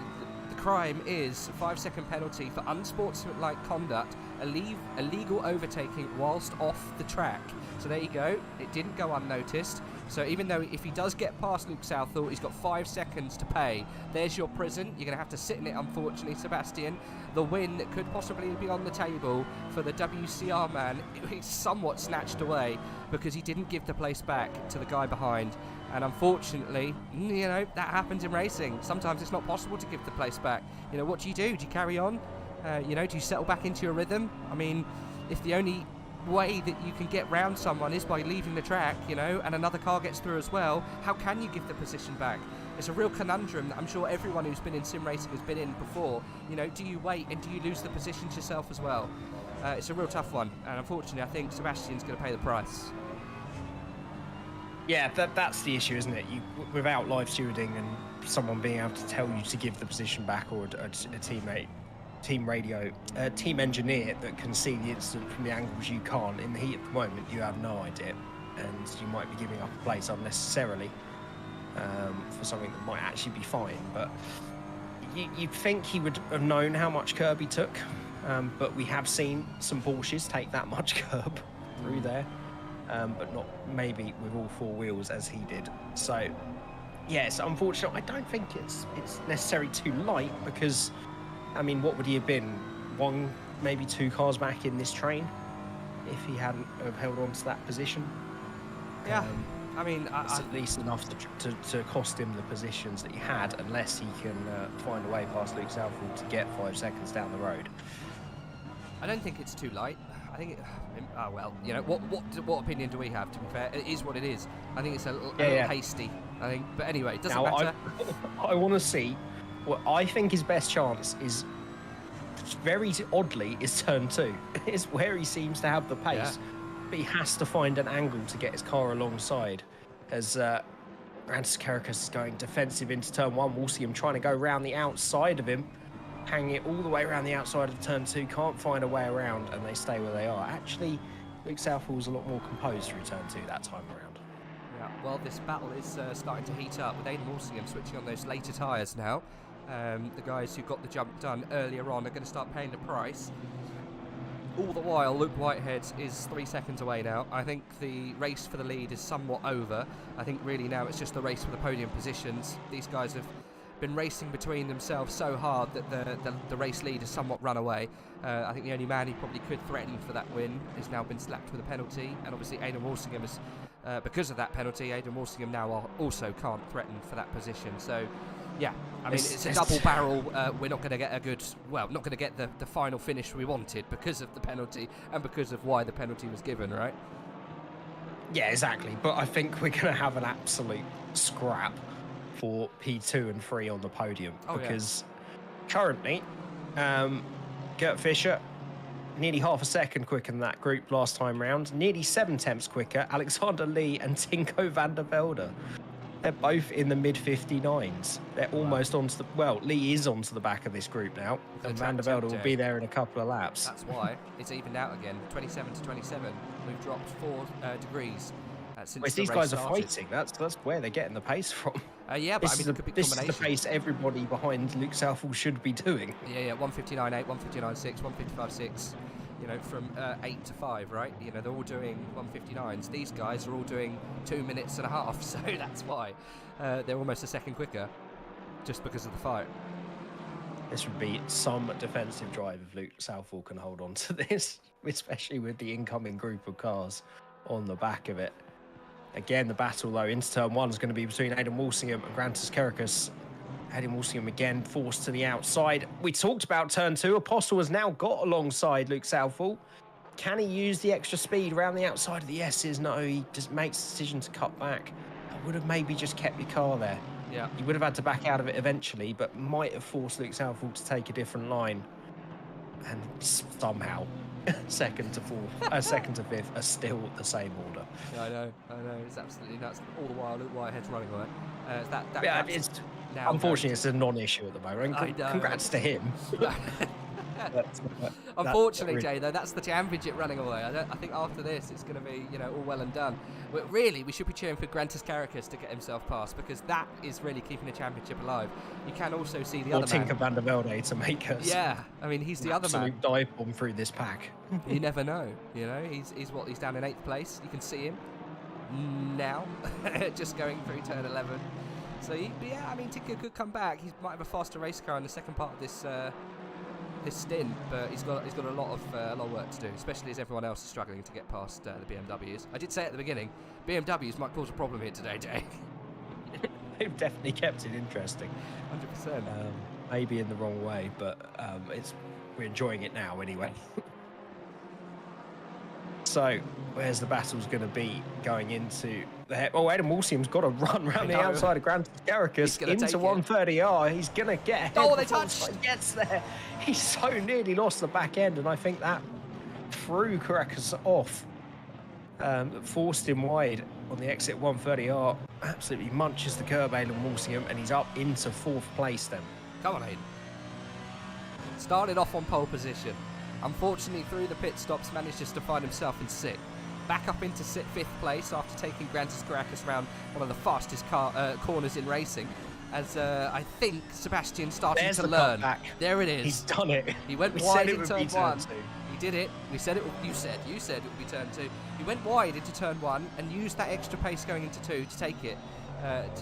crime is 5-second penalty for unsportsmanlike conduct, illegal overtaking whilst off the track. So there you go. It didn't go unnoticed. So even though if he does get past Luke Southall, he's got 5 seconds to pay. There's your prison. You're going to have to sit in it, unfortunately, Sebastian. The win could possibly be on the table for the WCR man. He's somewhat snatched away because he didn't give the place back to the guy behind. And unfortunately, you know, that happens in racing. Sometimes it's not possible to give the place back. You know, what do? Do you carry on? You know, do you settle back into your rhythm? I mean, if the only way that you can get round someone is by leaving the track, you know, and another car gets through as well, how can you give the position back? It's a real conundrum that I'm sure everyone who's been in sim racing has been in before. You know, do you wait and do you lose the positions yourself as well? It's a real tough one, and unfortunately I think Sebastian's going to pay the price. Yeah, that's the issue, isn't it? Without live stewarding and someone being able to tell you to give the position back, or a teammate, team radio, team engineer that can see the incident from the angles you can't. In the heat at the moment, you have no idea, and you might be giving up a place unnecessarily for something that might actually be fine. But you'd think he would have known how much curb he took, but we have seen some Porsches take that much curb through there. But not maybe with all 4 wheels as he did. So, yeah, it's unfortunate. I don't think it's necessarily too light because, I mean, what would he have been? 1, maybe 2 cars back in this train? if he hadn't have held on to that position. Yeah, I mean, It's at least enough to cost him the positions that he had, unless he can find a way past Luke Southall to get 5 seconds down the road. I don't think it's too late. I think, well, you know, what opinion do we have? To be fair, it is what it is. I think it's a little hasty. I think, but anyway, it doesn't matter. I want to see what I think his best chance is. Very oddly, is turn 2. It's where he seems to have the pace, but he has to find an angle to get his car alongside. As Rantis Karikas is going defensive into turn 1, we'll see him trying to go around the outside of him. Hanging it all the way around the outside of turn 2, can't find a way around, and they stay where they are. Actually, Luke Southall's a lot more composed through turn 2 that time around. Yeah, well, this battle is starting to heat up with Aidan Walsingham switching on those later tyres now. The guys who got the jump done earlier on are going to start paying the price. All the while, Luke Whitehead is 3 seconds away now. I think the race for the lead is somewhat over. I think really now it's just the race for the podium positions. These guys have been racing between themselves so hard that the race lead has somewhat run away. I think the only man who probably could threaten for that win has now been slapped with a penalty, and obviously Aidan Walsingham has, because of that penalty, Aidan Walsingham now also can't threaten for that position. So, yeah, I mean, it's a double barrel. We're not going to get not going to get the final finish we wanted because of the penalty and because of why the penalty was given, right? Yeah, exactly. But I think we're going to have an absolute scrap for P2 and 3 on the podium, because currently Gert Fischer nearly half a second quicker than that group last time round, nearly 7 tenths quicker. Alexander Lee and Tinko van der Velde, they're both in the mid 59s. They're almost onto Lee is onto the back of this group now, and van der Velde will be there in a couple of laps. That's why it's evened out again, 27 to 27. We've dropped 4 degrees since these guys are fighting. That's where they're getting the pace from. Yeah, but this I mean, this is the pace everybody behind Luke Southall should be doing. Yeah, 1:59.8, 1:59.6, 1:55.6. You know, from 8 to 5, right? You know, they're all doing 1:59s. These guys are all doing 2 minutes and a half, so that's why they're almost a second quicker, just because of the fight. This would be some defensive drive if Luke Southall can hold on to this, especially with the incoming group of cars on the back of it. Again, the battle, though, into turn 1 is going to be between Aidan Walsingham and Grantis Karikas. Aidan Walsingham again forced to the outside. We talked about turn 2. Apostle has now got alongside Luke Southall. Can he use the extra speed around the outside of the S's? No, he just makes the decision to cut back. I would have maybe just kept your car there. Yeah. He would have had to back out of it eventually, but might have forced Luke Southall to take a different line. And somehow, second to 5th are still the same order. Yeah, I know. It's absolutely nuts. All the while, Luke Whitehead's running away. Unfortunately, it's a non-issue at the moment. Congrats to him. Unfortunately, Jay, though, that's the championship running away. I think after this, it's going to be, all well and done. But really, we should be cheering for Grantis Karikas to get himself past, because that is really keeping the championship alive. You can also see the other man. Or Tinko van der Velde to make us. Yeah, I mean, he's the other man. Absolute dive bomb through this pack. You never know. He's down in 8th place. You can see him now, just going through turn 11. So yeah, I mean, Tinko could come back. He might have a faster race car in the second part of this stint, but he's got a lot of work to do, especially as everyone else is struggling to get past the BMWs. I did say at the beginning, BMWs might cause a problem here today, Jay. They've definitely kept it interesting. 100%. Maybe in the wrong way, but we're enjoying it now anyway. So, where's the battle's going to be going into the... Oh, Aidan Walsingham's got to run around the outside of Grantis Karikas into 130R. He's going to get ahead. Oh, they touched! He gets there. He's so nearly lost the back end, and I think that threw Karikas off. Forced him wide on the exit 130R. Absolutely munches the curb, Aidan Walsingham, and he's up into 4th place then. Come on, Aidan. Started off on pole position. Unfortunately, through the pit stops, managed just to find himself in 6th. Back up into 5th place after taking Grantis Karikas around one of the fastest corners in racing. As I think Sebastian starting to learn. There it is. He's done it. He went wide in turn 1. He did it. We said it. You said it would be turn 2. He went wide into turn 1 and used that extra pace going into 2 to take it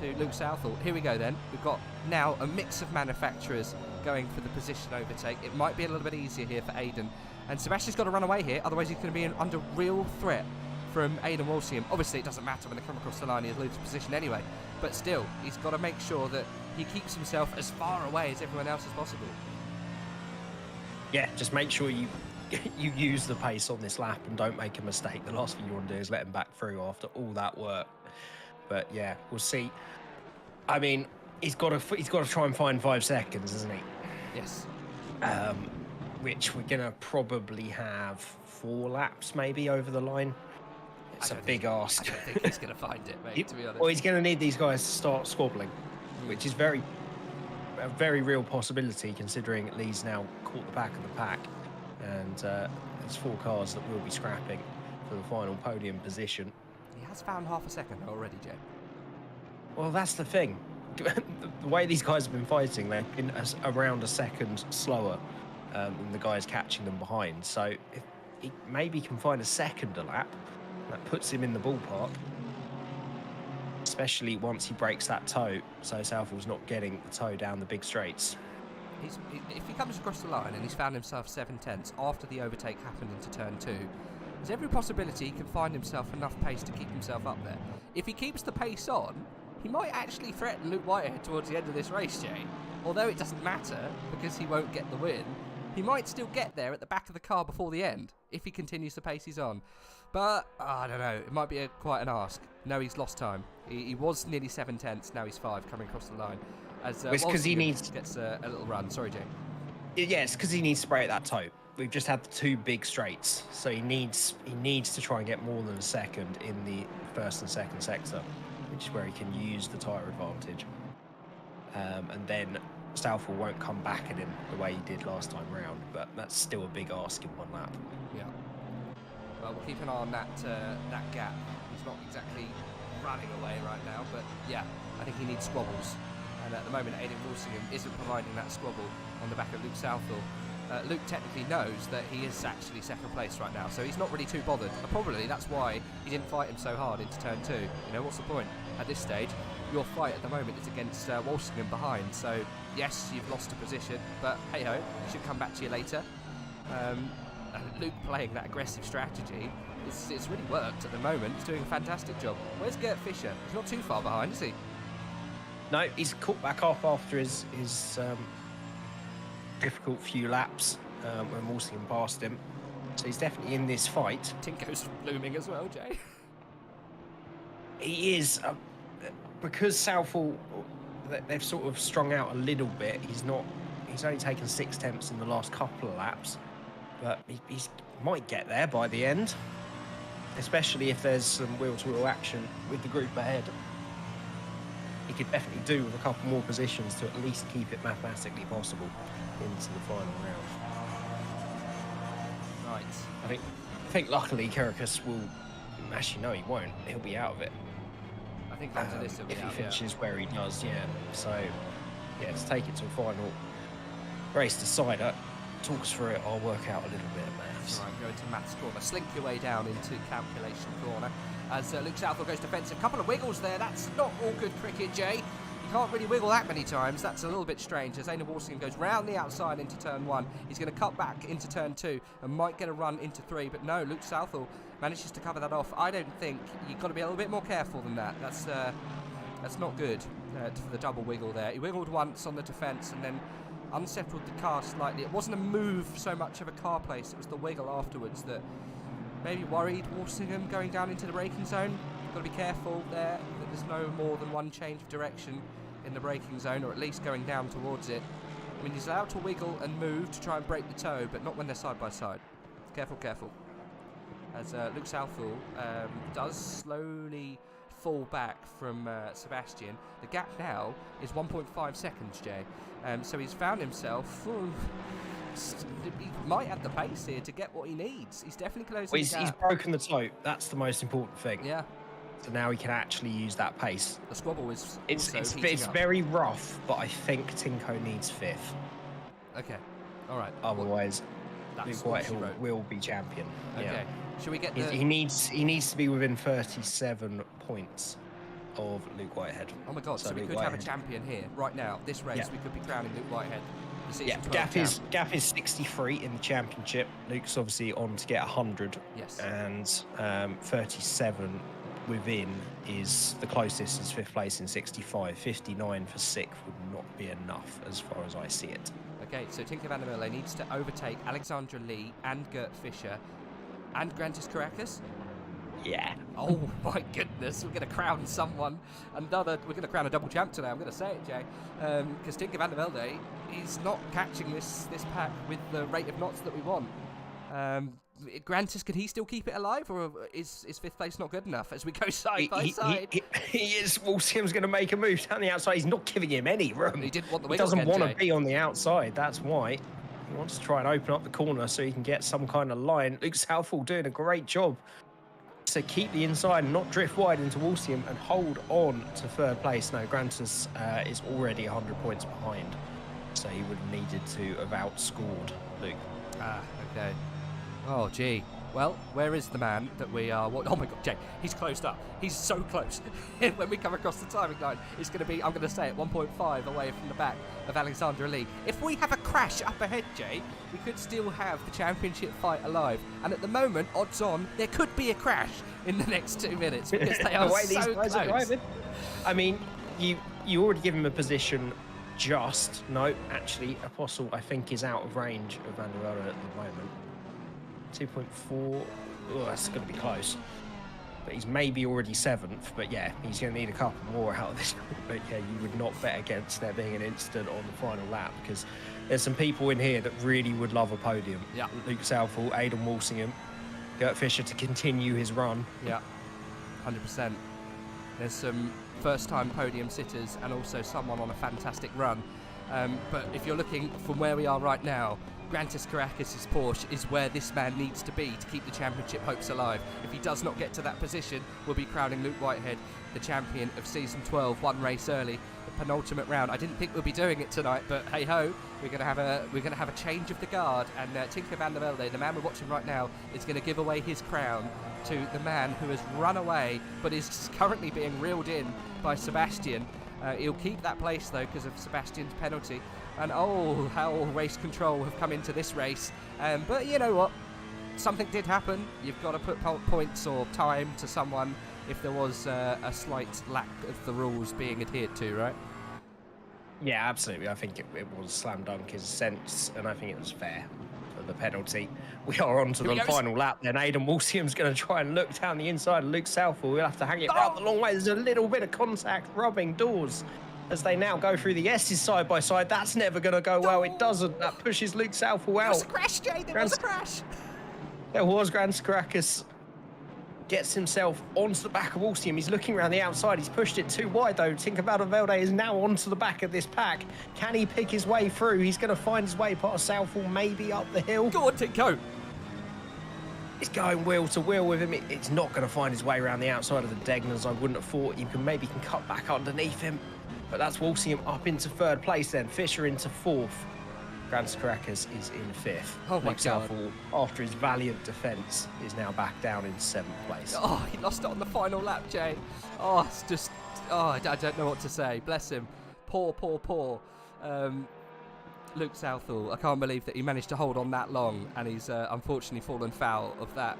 to Luke Southall. Here we go then. We've got now a mix of manufacturers going for the position overtake. It might be a little bit easier here for Aidan And Sebastian's got to run away here, otherwise he's going to be under real threat from Aidan Walsingham. Obviously, it doesn't matter when they come across the line, he has loses position anyway. But still, he's got to make sure that he keeps himself as far away as everyone else as possible. Yeah, just make sure you use the pace on this lap and don't make a mistake. The last thing you want to do is let him back through after all that work. But yeah, we'll see. I mean, he's got to try and find 5 seconds, isn't he? Yes. Which we're gonna probably have 4 laps maybe over the line. It's a big ask. I don't think he's gonna find it, mate. To be honest. Well, he's gonna need these guys to start squabbling, which is a very real possibility considering Lee's now caught the back of the pack, and there's 4 cars that will be scrapping for the final podium position. He has found half a second already, Jay. Well, that's the thing. The way these guys have been fighting, they've been around a second slower than the guys catching them behind. So if he maybe can find a second a lap, that puts him in the ballpark, especially once he breaks that toe, so Southall's not getting the toe down the big straights. If he comes across the line and he's found himself 7/10 after the overtake happened into turn 2, there's every possibility he can find himself enough pace to keep himself up there. If he keeps the pace on, he might actually threaten Luke Whitehead towards the end of this race, Jay. Although it doesn't matter because he won't get the win, he might still get there at the back of the car before the end if he continues the pace he's on. But I don't know, it might be quite an ask. No, he's lost time. He was nearly 7/10, now he's 5 coming across the line. As it's because he gets a little run. Sorry, Jay. Yeah, it's because he needs to break that toe. We've just had the 2 big straights, so he needs to try and get more than a second in the first and second sector, which is where he can use the tyre advantage. And then Southall won't come back at him the way he did last time round, but that's still a big ask in 1 lap. Yeah. Well, we'll keep an eye on that gap. He's not exactly running away right now, but yeah, I think he needs squabbles. And at the moment, Aidan Walsingham isn't providing that squabble on the back of Luke Southall. Luke technically knows that he is actually 2nd place right now, so he's not really too bothered. Probably that's why he didn't fight him so hard into turn 2. You know, what's the point? At this stage, your fight at the moment is against Walsingham behind, so yes, you've lost a position, but hey-ho, it should come back to you later. Luke playing that aggressive strategy, it's really worked at the moment. He's doing a fantastic job. Where's Gert Fischer? He's not too far behind, is he? No, he's caught back up after his difficult few laps when Walsingham passed him. So he's definitely in this fight. Tinko's blooming as well, Jay. He is, because Southall, they've sort of strung out a little bit. He's only taken 6 attempts in the last couple of laps, but he might get there by the end, especially if there's some wheel-to-wheel action with the group ahead. He could definitely do with a couple more positions to at least keep it mathematically possible into the final round. Right. I think luckily Kyrgios will. Actually, no, he won't. He'll be out of it. I think after this he'll be if he out, finishes where he does, yeah. So, yeah, to take it to a final race decider, talk us through it. I'll work out a little bit of maths. Right, go into maths corner. Slink your way down into calculation corner. As Luke Southall goes defensive. Couple of wiggles there. That's not all good cricket, Jay. You can't really wiggle that many times. That's a little bit strange. As Aidan Walsingham goes round the outside into turn 1. He's going to cut back into turn 2 and might get a run into 3. But no, Luke Southall manages to cover that off. I don't think you've got to be a little bit more careful than that. That's not good for the double wiggle there. He wiggled once on the defence and then unsettled the car slightly. It wasn't a move so much of a car place. It was the wiggle afterwards that maybe worried Walsingham going down into the braking zone. Got to be careful there that there's no more than one change of direction in the braking zone, or at least going down towards it. I mean, he's allowed to wiggle and move to try and break the toe, but not when they're side by side. Careful, careful. As Luke Southall does slowly fall back from Sebastian. The gap now is 1.5 seconds, Jay. So he's found himself. He might have the pace here to get what he needs. He's definitely closing the gap. He's broken the toe. That's the most important thing. Yeah. So now he can actually use that pace. The squabble is It's up. very rough, but I think Tinko needs 5th. Okay. All right. Otherwise, That's Luke what she Whitehill wrote. will be champion. Okay. Yeah. Should we get the... He needs to be within 37 points of Luke Whitehead. Oh my God! So we Luke could have a Whitehead. champion here right now. This race, Yeah. we could be crowning Luke Whitehead. The season Yeah, 12 champ. gap is 63 in the championship. Luke's obviously on to get 100. Yes. And 37 within is the closest is 5th place in 65. 59 for 6th would not be enough as far as I see it. Okay, so Tinker van der Mille needs to overtake Alexandra Lee and Gert Fischer and Grantis Caracas. Yeah. Oh my goodness, we're going to crown someone. We're going to crown a double champ today. I'm going to say it, Jay. Because Tinker van der Mille is not catching this pack with the rate of knots that we want. Grantis, can he still keep it alive, or is 5th place not good enough as we go side by side? He is. Walsingham's going to make a move down the outside. He's not giving him any room. He didn't want the He wiggle doesn't again, want Jay. to be on the outside. That's why. He wants to try and open up the corner so he can get some kind of line. Luke Southall doing a great job. So keep the inside and not drift wide into Walsingham and hold on to 3rd place. Now, Grantis is already 100 points behind. So he would have needed to have outscored Luke. Ah, okay. Oh, gee. Well, where is the man that we are? Oh my God, Jay, he's closed up. He's so close. When we come across the timing line, it's going to be, I'm going to say it, 1.5 away from the back of Alexandra Lee. If we have a crash up ahead, Jay, we could still have the championship fight alive. And at the moment, odds on, there could be a crash in the next 2 minutes because they are the way so these guys are close. driving. I mean, you already give him a position. No, actually, Apostle I think is out of range of Van der Velde at the moment. 2.4. Oh, that's going to be close. But he's maybe already 7th. But yeah, he's going to need a couple more out of this. But yeah, you would not bet against there being an incident on the final lap because there's some people in here that really would love a podium. Yeah. Luke Southall, Aidan Walsingham, Gert Fischer to continue his run. Yeah, 100%. There's some first-time podium sitters and also someone on a fantastic run. But if you're looking from where we are right now, Grantis Caracas' Porsche is where this man needs to be to keep the championship hopes alive. If he does not get to that position, we'll be crowning Luke Whitehead the champion of season 12, one race early, the penultimate round. I didn't think we'd be doing it tonight, but hey ho, we're gonna have a change of the guard, and Tinker van der Velde, the man we're watching right now, is going to give away his crown to the man who has run away but is currently being reeled in by Sebastian. He'll keep that place though because of Sebastian's penalty. And oh, how Race Control have come into this race. But you know what? Something did happen. You've got to put points or time to someone if there was a slight lack of the rules being adhered to, right? Yeah, absolutely. I think it was slam dunk in a sense, and I think it was fair for the penalty. We are on to the final lap then. Aidan Walsingham's going to try and look down the inside of Luke Southall. We'll have to hang it round the long way. There's a little bit of contact rubbing doors as they now go through the S's side by side. That's never going to go well. It doesn't. That pushes Luke Southall out. There was a crash, Jay. There was a crash. There was. Grantis Caracas gets himself onto the back of Walsingham. He's looking around the outside. He's pushed it too wide, though. Tinker van der Velde is now onto the back of this pack. Can he pick his way through? He's going to find his way past Southall, maybe up the hill. Go on, Tinko. He's going wheel to wheel with him. It's not going to find his way around the outside of the Degners. I wouldn't have thought. You can maybe cut back underneath him. But that's Walsingham up into 3rd place then. Fischer into 4th. Grantis Caracas is in 5th. Oh my Luke God. Southall, after his valiant defence, is now back down in 7th place. Oh, he lost it on the final lap, Jay. Oh, it's just... Oh, I don't know what to say. Bless him. Poor. Luke Southall, I can't believe that he managed to hold on that long, and he's unfortunately fallen foul of that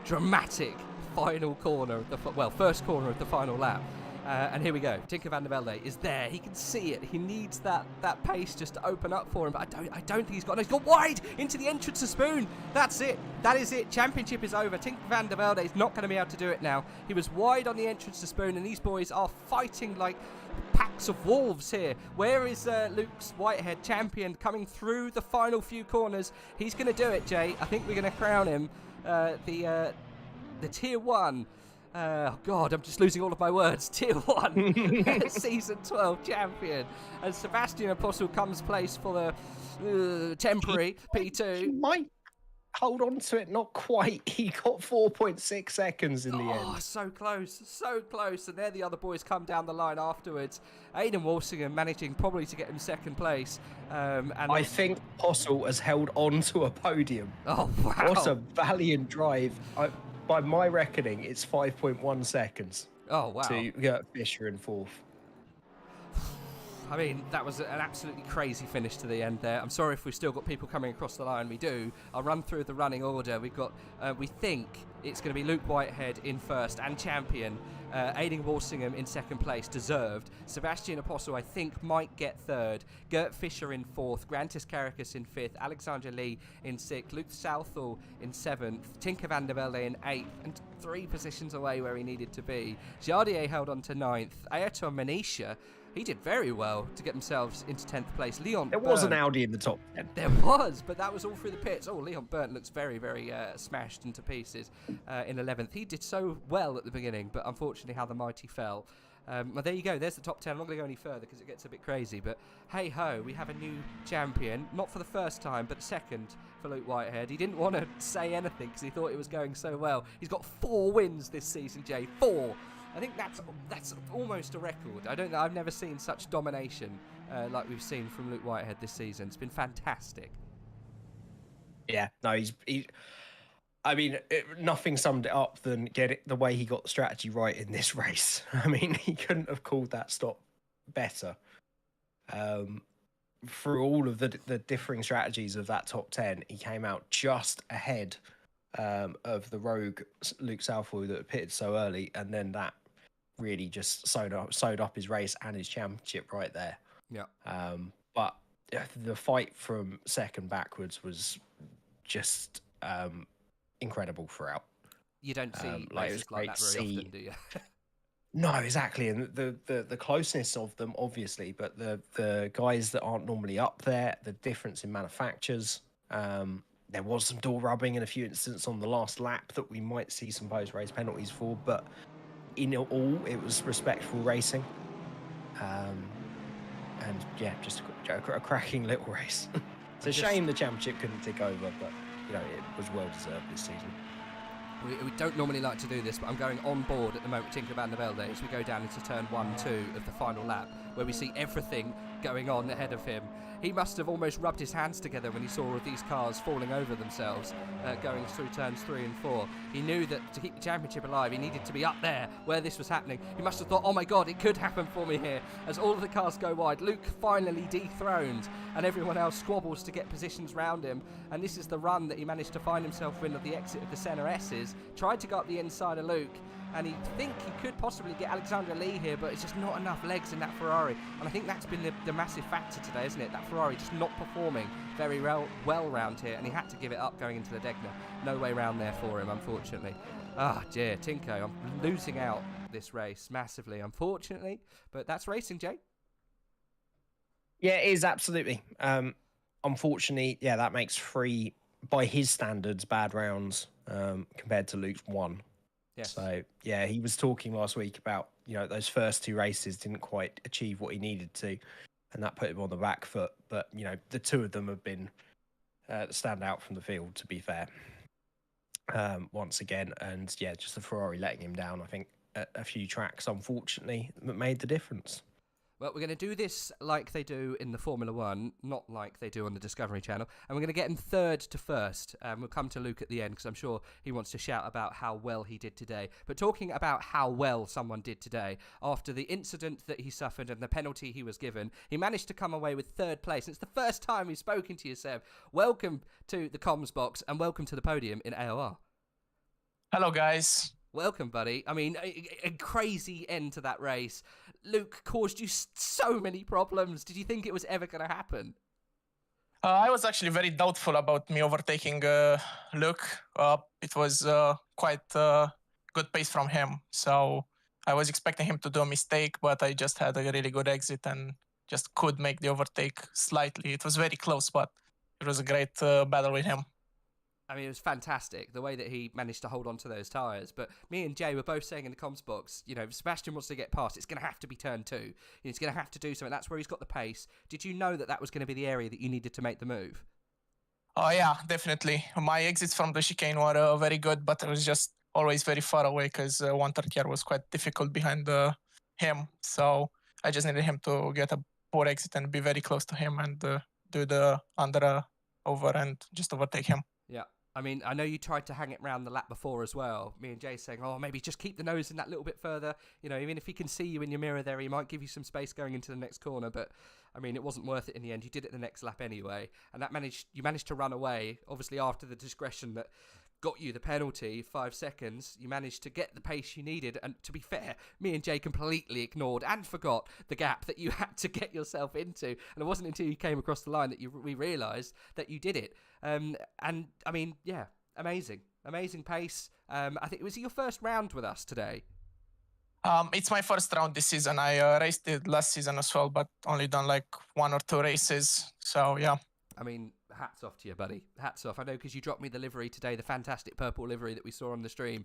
dramatic final corner of the... first corner of the final lap. And here we go. Tinker van der Velde is there. He can see it. He needs that pace just to open up for him. But I don't think he's got. No, he's got wide into the entrance to Spoon. That's it. That is it. Championship is over. Tinker van der Velde is not going to be able to do it now. He was wide on the entrance to Spoon, and these boys are fighting like packs of wolves here. Where is Luke's Whitehead champion coming through the final few corners? He's going to do it, Jay. I think we're going to crown him the Tier 1. Oh God, I'm just losing all of my words. Tier 1 Season 12 champion. And Sebastian Apostle comes place for the temporary P2. He might hold on to it, not quite. He got 4.6 seconds in the end. Oh, so close, so close. And there the other boys come down the line afterwards. Aidan Walsingham managing probably to get him 2nd place. And I think Apostle has held on to a podium. Oh, wow. What a valiant drive. By my reckoning, it's 5.1 seconds. Oh, wow. to Gert Fischer in fourth. I mean, that was an absolutely crazy finish to the end there. I'm sorry if we've still got people coming across the line. We do. I'll run through the running order. We've got, we think it's going to be Luke Whitehead in first and champion. Aidan Walsingham in second place, deserved. Sebastian Apostle, I think, might get third. Gert Fischer in fourth. Grantis Caracas in fifth. Alexander Lee in sixth. Luke Southall in seventh. Tinker van der Velde in eighth. And 3 positions away where he needed to be. Jardier held on to ninth. Ayrton Manisha, he did very well to get themselves into 10th place. Leon There was an Audi in the top 10. There was, but that was all through the pits. Oh, Leon Burnt looks very, very smashed into pieces in 11th. He did so well at the beginning, but unfortunately how the mighty fell. Well, there you go. There's the top 10. I'm not going to go any further because it gets a bit crazy. But hey-ho, we have a new champion. Not for the first time, but the second for Luke Whitehead. He didn't want to say anything because he thought it was going so well. He's got 4 wins this season, Jay. 4. I think that's almost a record. I don't know. I've never seen such domination like we've seen from Luke Whitehead this season. It's been fantastic. Yeah, no, I mean, nothing summed it up than the way he got the strategy right in this race. I mean, he couldn't have called that stop better. Through all of the differing strategies of that top 10, he came out just ahead of the rogue Luke Southall that pitted so early, and then that really just sewed up his race and his championship right there. Yeah. But the fight from second backwards was just incredible throughout. You don't see like, it was races like great that to very see. often, do you? No, exactly, and the closeness of them, obviously, but the guys that aren't normally up there, the difference in manufacturers. There was some door rubbing in a few instances on the last lap that we might see some post-race penalties for, but in all, it was respectful racing. And yeah, just a cracking little race. It's a shame the championship couldn't tick over, but you know, it was well deserved this season. We don't normally like to do this, but I'm going on board at the moment, Tinker van der Velde, as we go down into turn 1-2 of the final lap, where we see everything going on ahead of him. He must have almost rubbed his hands together when he saw all these cars falling over themselves, going through turns 3 and 4. He knew that to keep the championship alive, he needed to be up there where this was happening. He must have thought, oh my God, it could happen for me here. As all of the cars go wide, Luke finally dethroned, and everyone else squabbles to get positions round him. And this is the run that he managed to find himself in at the exit of the Senna S's. Tried to go up the inside of Luke, and he think he could possibly get Alexander Lee here, but it's just not enough legs in that Ferrari. And I think that's been the massive factor today, isn't it? That Ferrari just not performing very well round here, and he had to give it up going into the Degner. No way round there for him, unfortunately. Ah, dear, Tinko, I'm losing out this race massively, unfortunately. But that's racing, Jay. Yeah, it is, absolutely. Unfortunately, yeah, that makes 3, by his standards, bad rounds compared to Luke's 1. Yes. So, yeah, he was talking last week about, you know, those first 2 races didn't quite achieve what he needed to, and that put him on the back foot. But, you know, the 2 of them have been stand out from the field, to be fair, once again. And, yeah, just the Ferrari letting him down, I think, a few tracks, unfortunately, that made the difference. Well, we're going to do this like they do in the Formula 1, not like they do on the Discovery Channel. And we're going to get him third to first. We'll come to Luke at the end because I'm sure he wants to shout about how well he did today. But talking about how well someone did today, after the incident that he suffered and the penalty he was given, he managed to come away with third place. And it's the first time we've spoken to you, Seb. Welcome to the comms box and welcome to the podium in AOR. Hello, guys. Welcome, buddy. I mean, a crazy end to that race. Luke caused you so many problems. Did you think it was ever going to happen? I was actually very doubtful about me overtaking Luke. It was quite good pace from him. So I was expecting him to do a mistake, but I just had a really good exit and just could make the overtake slightly. It was very close, but it was a great battle with him. I mean, it was fantastic, the way that he managed to hold on to those tyres. But me and Jay were both saying in the comms box, you know, if Sebastian wants to get past, it's going to have to be turn 2. He's going to have to do something. That's where he's got the pace. Did you know that that was going to be the area that you needed to make the move? Oh, yeah, definitely. My exits from the chicane were very good, but I was just always very far away because 130R was quite difficult behind him. So I just needed him to get a poor exit and be very close to him and do the over and just overtake him. Yeah. I mean, I know you tried to hang it round the lap before as well. Me and Jay saying, oh, maybe just keep the nose in that little bit further. You know, even if he can see you in your mirror there, he might give you some space going into the next corner. But, I mean, it wasn't worth it in the end. You did it the next lap anyway. And you managed to run away, obviously after the discretion that got you the penalty, 5 seconds. You managed to get the pace you needed. And to be fair, me and Jay completely ignored and forgot the gap that you had to get yourself into. And it wasn't until you came across the line that we realised that you did it. And I mean, yeah, amazing pace. I think, was it your first round with us today? It's my first round this season. I raced it last season as well, but only done like 1 or 2 races. So yeah. I mean, hats off to you, buddy. Hats off. I know because you dropped me the livery today, the fantastic purple livery that we saw on the stream.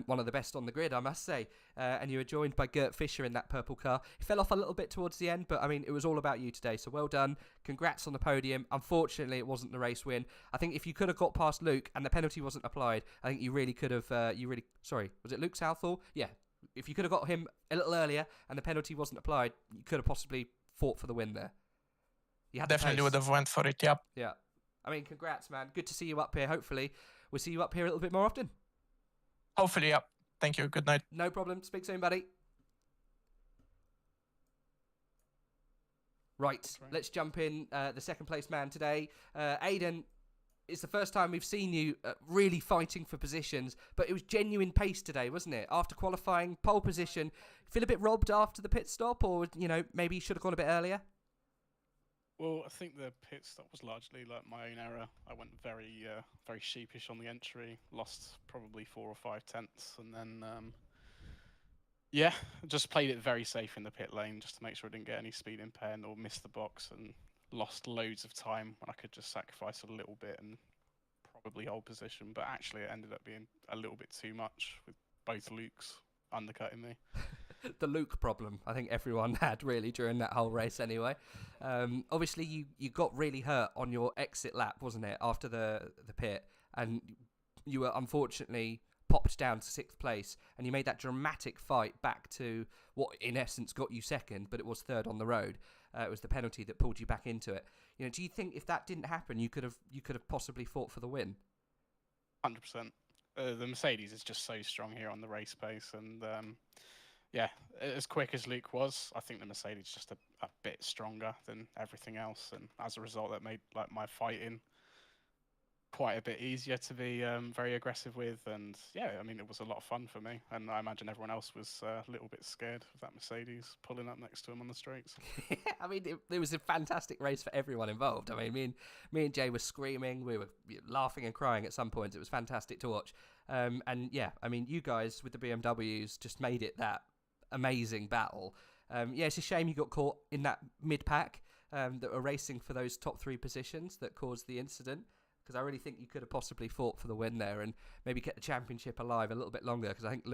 One of the best on the grid, I must say. And you were joined by Gert Fischer in that purple car. It fell off a little bit towards the end, but I mean, it was all about you today. So well done. Congrats on the podium. Unfortunately, it wasn't the race win. I think if you could have got past Luke and the penalty wasn't applied, I think you really could have, sorry, was it Luke Southall? Yeah. If you could have got him a little earlier and the penalty wasn't applied, you could have possibly fought for the win there. You had Definitely would have went for it, yeah. Yeah. I mean, congrats, man. Good to see you up here. Hopefully, we'll see you up here a little bit more often. Hopefully, yeah. Thank you. Good night. No problem. Speak soon, buddy. Right. Let's jump in. The second place man today. Aiden, it's the first time we've seen you really fighting for positions, but it was genuine pace today, wasn't it? After qualifying, pole position. Feel a bit robbed after the pit stop, or, you know, maybe you should have gone a bit earlier? Well, I think the pit stop was largely like my own error. I went very sheepish on the entry, lost probably 4 or 5 tenths, and then yeah, just played it very safe in the pit lane just to make sure I didn't get any speed impaired or miss the box, and lost loads of time when I could just sacrifice a little bit and probably hold position. But actually, it ended up being a little bit too much with both Lukes undercutting me. The Luke problem, I think everyone had really during that whole race anyway. Obviously, you got really hurt on your exit lap, wasn't it, after the pit? And you were unfortunately popped down to 6th place, and you made that dramatic fight back to what in essence got you second, but it was 3rd on the road. It was the penalty that pulled you back into it. You know, do you think if that didn't happen, you could have possibly fought for the win? 100%. The Mercedes is just so strong here on the race pace, and yeah, as quick as Luke was, I think the Mercedes just a bit stronger than everything else, and as a result, that made like my fighting quite a bit easier to be very aggressive with. And yeah, I mean, it was a lot of fun for me, and I imagine everyone else was a little bit scared of that Mercedes pulling up next to him on the straights. I mean, it was a fantastic race for everyone involved. I mean, me and Jay were screaming, we were laughing and crying at some points. It was fantastic to watch. And yeah, I mean, you guys with the BMWs just made it that amazing battle. Yeah, it's a shame you got caught in that mid-pack that were racing for those top 3 positions that caused the incident, because I really think you could have possibly fought for the win there and maybe kept the championship alive a little bit longer, because I think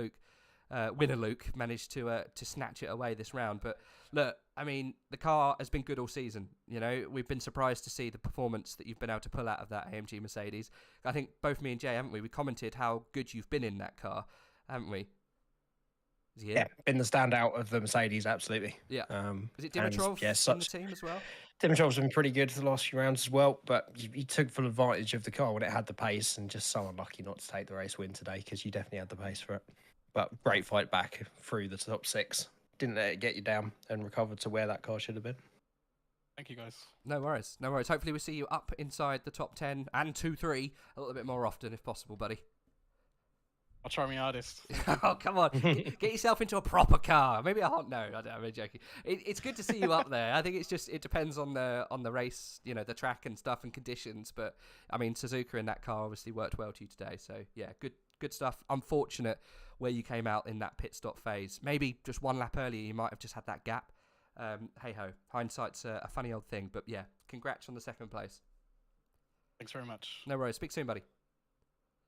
winner Luke managed to snatch it away this round. But look, I mean, the car has been good all season. You know, we've been surprised to see the performance that you've been able to pull out of that AMG Mercedes. I think both me and Jay, haven't we? We commented how good you've been in that car, haven't we? Yeah, been the standout of the Mercedes, absolutely. Yeah. Is it Dimitrov in the team as well? Dimitrov's been pretty good for the last few rounds as well, but he took full advantage of the car when it had the pace, and just so unlucky not to take the race win today, because you definitely had the pace for it. But great fight back through the top 6. Didn't let it get you down, and recovered to where that car should have been. Thank you, guys. No worries. No worries. Hopefully we'll see you up inside the top 10 and 2-3 a little bit more often if possible, buddy. I'll try my hardest. Oh, come on. Get yourself into a proper car. Maybe I don't know. I'm joking. It's good to see you up there. I think it depends on the race, you know, the track and stuff and conditions. But, I mean, Suzuka in that car obviously worked well to you today. So, yeah, good stuff. Unfortunate where you came out in that pit stop phase. Maybe just 1 lap earlier, you might have just had that gap. Hey-ho. Hindsight's a funny old thing. But, yeah, congrats on the 2nd place. Thanks very much. No worries. Speak soon, buddy.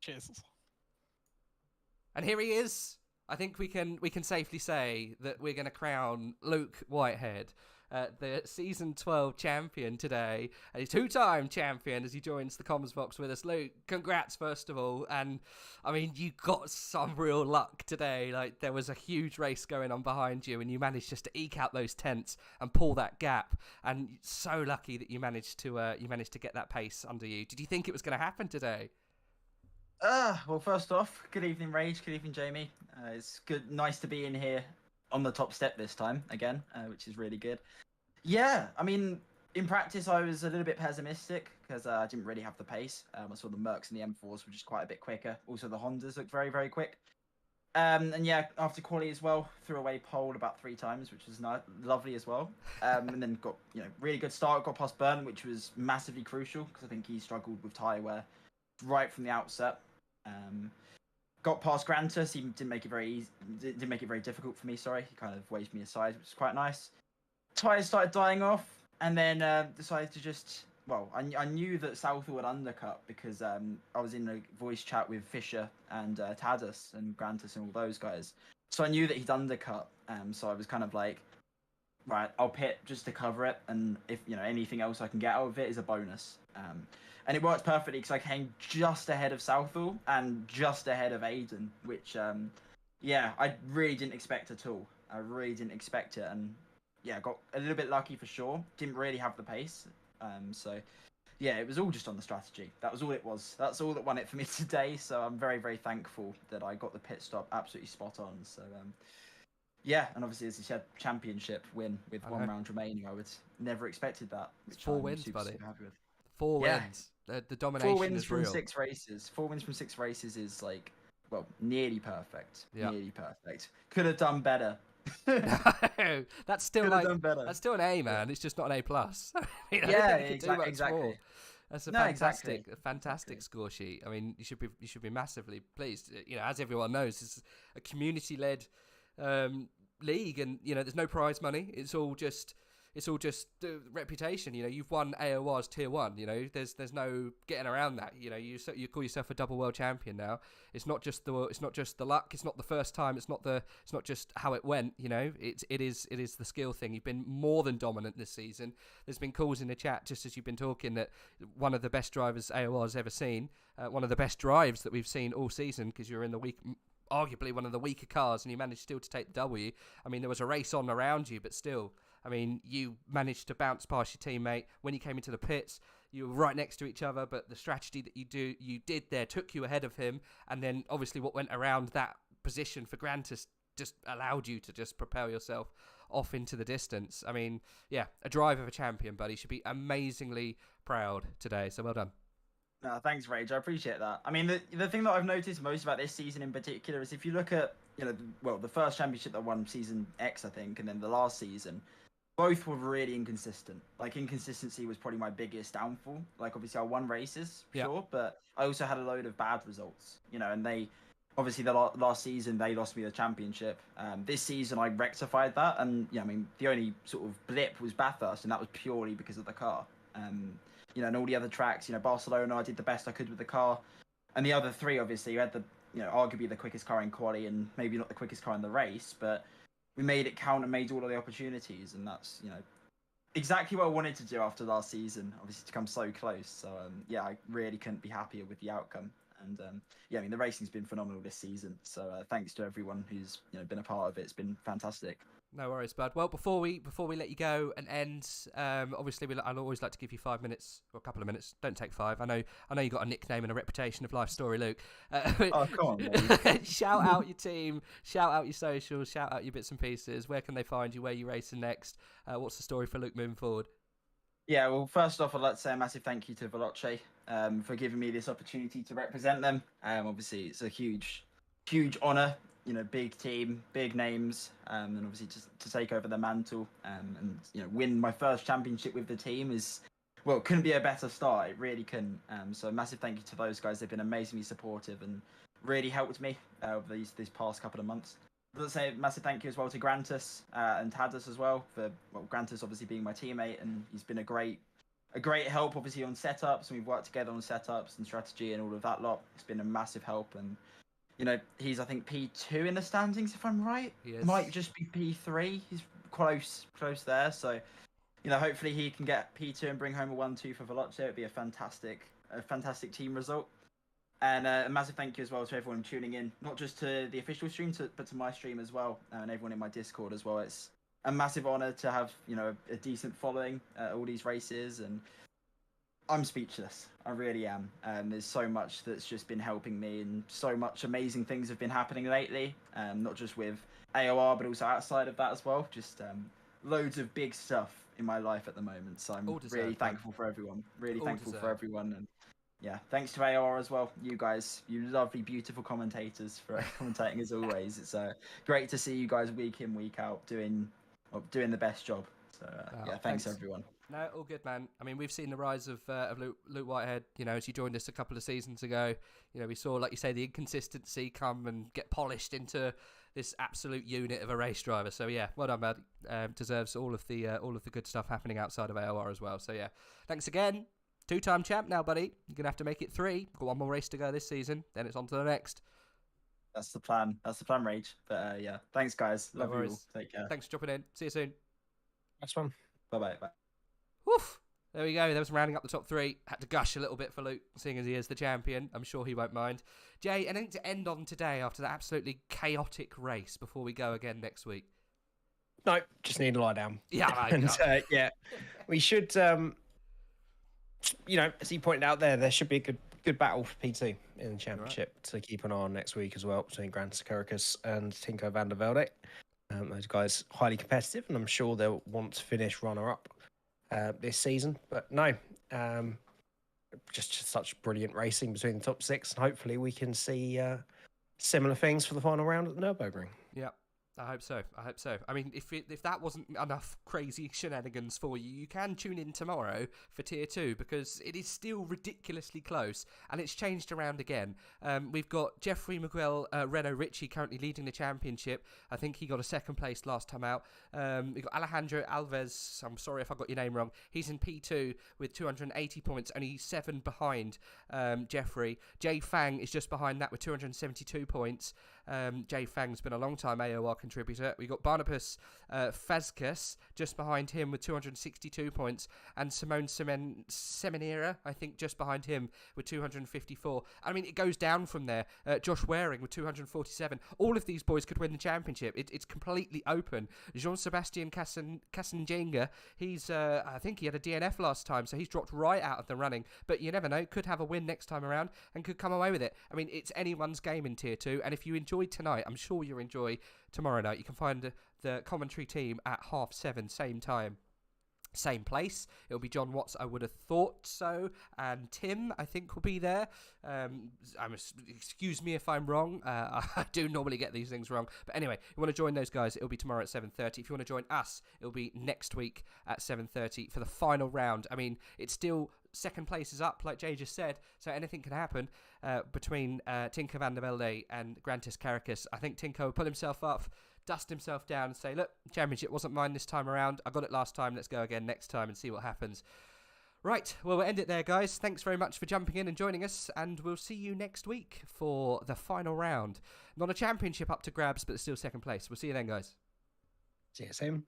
Cheers. And here he is. I think we can safely say that we're going to crown Luke Whitehead the Season 12 champion today. A 2-time champion as he joins the comms box with us. Luke, congrats, first of all. And, I mean, you got some real luck today. Like, there was a huge race going on behind you, and you managed just to eke out those tenths and pull that gap. And so lucky that you managed to get that pace under you. Did you think it was going to happen today? Well, first off, good evening, Rage. Good evening, Jamie. It's nice to be in here on the top step this time again, which is really good. Yeah, I mean, in practice, I was a little bit pessimistic because I didn't really have the pace. I saw the Mercs and the M4s were just quite a bit quicker. Also, the Hondas looked very, very quick. And yeah, after quali as well, threw away pole about 3 times, which was lovely as well. And then got really good start, got past Burn, which was massively crucial because I think he struggled with tyre wear right from the outset. Got past Grantus. He didn't make it very easy. Didn't make it very difficult for me. Sorry, he kind of waved me aside, which was quite nice. Tyres started dying off, and then decided to just. Well, I knew that Southall would undercut because I was in a voice chat with Fisher and Tadas and Grantus and all those guys. So I knew that he'd undercut. So I was kind of like, right, I'll pit just to cover it, and if anything else I can get out of it is a bonus. And it worked perfectly because I came just ahead of Southall and just ahead of Aiden, which yeah, I really didn't expect at all. I really didn't expect it, and yeah, got a little bit lucky for sure. Didn't really have the pace. So yeah, it was all just on the strategy. That was all it was. That's all that won it for me today. So I'm very, very thankful that I got the pit stop absolutely spot on. So yeah, and obviously as you said, championship win with 1 round remaining. I would never expected that. It's 4 wins, buddy. Super happy with. 4 wins. The domination 4 wins is from real. 6 races. 4 wins from 6 races is like, well, nearly perfect. Yeah. Nearly perfect. Could have done better. No, that's still Could have done better. that's still an A, man. It's just not an A plus. Yeah, exactly. More. That's a fantastic fantastic score sheet. I mean, you should be massively pleased. As everyone knows, it's a community-led league, and there's no prize money. It's all just reputation. You've won AOR's tier 1. There's no getting around that. You call yourself a double world champion now. It's not just the luck. It's not the first time. It's not just how it went. It is the skill thing. You've been more than dominant this season. There's been calls in the chat just as you've been talking that one of the best drivers AOR's ever seen. One of the best drives that we've seen all season because you're in the arguably one of the weaker cars, and you managed still to take the W. I mean, there was a race on around you, but still. I mean, you managed to bounce past your teammate. When you came into the pits, you were right next to each other, but the strategy that you did there took you ahead of him, and then obviously what went around that position for Grantus just allowed you to just propel yourself off into the distance. I mean, yeah, a drive of a champion, buddy. Should be amazingly proud today, so well done. No, thanks, Rage. I appreciate that. I mean, the thing that I've noticed most about this season in particular is if you look at, the first championship that won season X, I think, and then the last season, both were really inconsistent. Like, inconsistency was probably my biggest downfall. Like, obviously, I won races, sure, but I also had a load of bad results, and they, obviously, the last season, they lost me the championship. This season, I rectified that, and, I mean, the only sort of blip was Bathurst, and that was purely because of the car. And all the other tracks, Barcelona, I did the best I could with the car. And the other 3, obviously, you had the, arguably the quickest car in quali and maybe not the quickest car in the race, but we made it count and made all of the opportunities. And that's, exactly what I wanted to do after last season, obviously, to come so close. So, yeah, I really couldn't be happier with the outcome. And, yeah, I mean, the racing's been phenomenal this season. So thanks to everyone who's, been a part of it. It's been fantastic. No worries, bud. Well, before we let you go and end, obviously I'd always like to give you 5 minutes or a couple of minutes. Don't take 5. I know you got a nickname and a reputation of life story, Luke. Oh, come on, mate. Shout out your team, shout out your socials, shout out your bits and pieces. Where can they find you? Where are you racing next? What's the story for Luke moving forward? Yeah, well, first off, I'd like to say a massive thank you to RageF1 for giving me this opportunity to represent them. Obviously, it's a huge honour. Big team, big names, and obviously just to take over the mantle and win my first championship with the team is, well, it couldn't be a better start. It really couldn't. So a massive thank you to those guys. They've been amazingly supportive and really helped me over these past couple of months. Let's say a massive thank you as well to Grantus and Tadas as well for, well, Grantus obviously being my teammate, and he's been a great help obviously on setups, and we've worked together on setups and strategy and all of that lot. It's been a massive help, and he's, I think, P2 in the standings, if I'm right. He is. Might just be P3. He's close there. So, hopefully he can get P2 and bring home a 1-2 for RageF1. It'd be a fantastic team result. And a massive thank you as well to everyone tuning in, not just to the official stream, but to my stream as well, and everyone in my Discord as well. It's a massive honour to have, a decent following at all these races, and I'm speechless. I really am. There's so much that's just been helping me, and so much amazing things have been happening lately. Not just with AOR, but also outside of that as well. Just loads of big stuff in my life at the moment. So I'm really thankful for everyone. Really thankful for everyone. And yeah, thanks to AOR as well. You guys, you lovely, beautiful commentators for commentating as always. It's great to see you guys week in, week out doing the best job. So yeah, thanks everyone. No, all good, man. I mean, we've seen the rise of Luke Whitehead, you know, as he joined us a couple of seasons ago. You know, we saw, like you say, the inconsistency come and get polished into this absolute unit of a race driver. So yeah, well done, man. Deserves all of the good stuff happening outside of AOR as well. So yeah, thanks again. 2-time champ now, buddy. You're gonna have to make it 3. Got one more race to go this season, then it's on to the next. That's the plan. That's the plan, Rage. But yeah, thanks, guys. Love you all. Take care. Thanks for dropping in. See you soon. Next one. Bye. Woof. There we go. There was rounding up the top 3. Had to gush a little bit for Luke, seeing as he is the champion. I'm sure he won't mind. Jay, anything to end on today after that absolutely chaotic race before we go again next week? No, just need to lie down. Yeah, and yeah, we should. You know, as you pointed out there should be a good battle for P2 in the championship to keep an eye on next week as well between Grantis Kirkus and Tinko van der Velde. Those guys highly competitive, and I'm sure they'll want to finish runner-up this season. But no, just such brilliant racing between the top 6, and hopefully we can see similar things for the final round at the Nürburgring. Yeah. I hope so. I mean, if that wasn't enough crazy shenanigans for you, you can tune in tomorrow for Tier 2 because it is still ridiculously close and it's changed around again. We've got Jeffrey Miguel Renault Ritchie currently leading the championship. I think he got a 2nd place last time out. We've got Alejandro Alves. I'm sorry if I got your name wrong. He's in P2 with 280 points, only 7 behind Jeffrey. Jay Fang is just behind that with 272 points. Jay Fang's been a long time AOR contributor. We got Barnabas Fazkas just behind him with 262 points, and Simone Seminera, I think, just behind him with 254. I mean, it goes down from there. Josh Waring with 247. All of these boys could win the championship. It's completely open. Jean-Sebastian Kassenjenga, he's I think he had a DNF last time, so he's dropped right out of the running. But you never know, could have a win next time around and could come away with it. I mean, it's anyone's game in Tier 2, and if you enjoyed tonight, I'm sure you'll enjoy tomorrow night. You can find the commentary team at 7:30, same time, same place. It'll be John Watts, I would have thought so, and Tim, I think, will be there. Excuse me if I'm wrong. I do normally get these things wrong. But anyway, you want to join those guys, it'll be tomorrow at 7:30. If you want to join us, it'll be next week at 7:30 for the final round. I mean, it's still... 2nd place is up, like Jay just said, so anything can happen between Tinko van der Velde and Grantis Kirkus. I think Tinko will pull himself up, dust himself down and say, look, championship wasn't mine this time around. I got it last time. Let's go again next time and see what happens. Right, well, we'll end it there, guys. Thanks very much for jumping in and joining us, and we'll see you next week for the final round. Not a championship up to grabs, but still 2nd place. We'll see you then, guys. See you soon.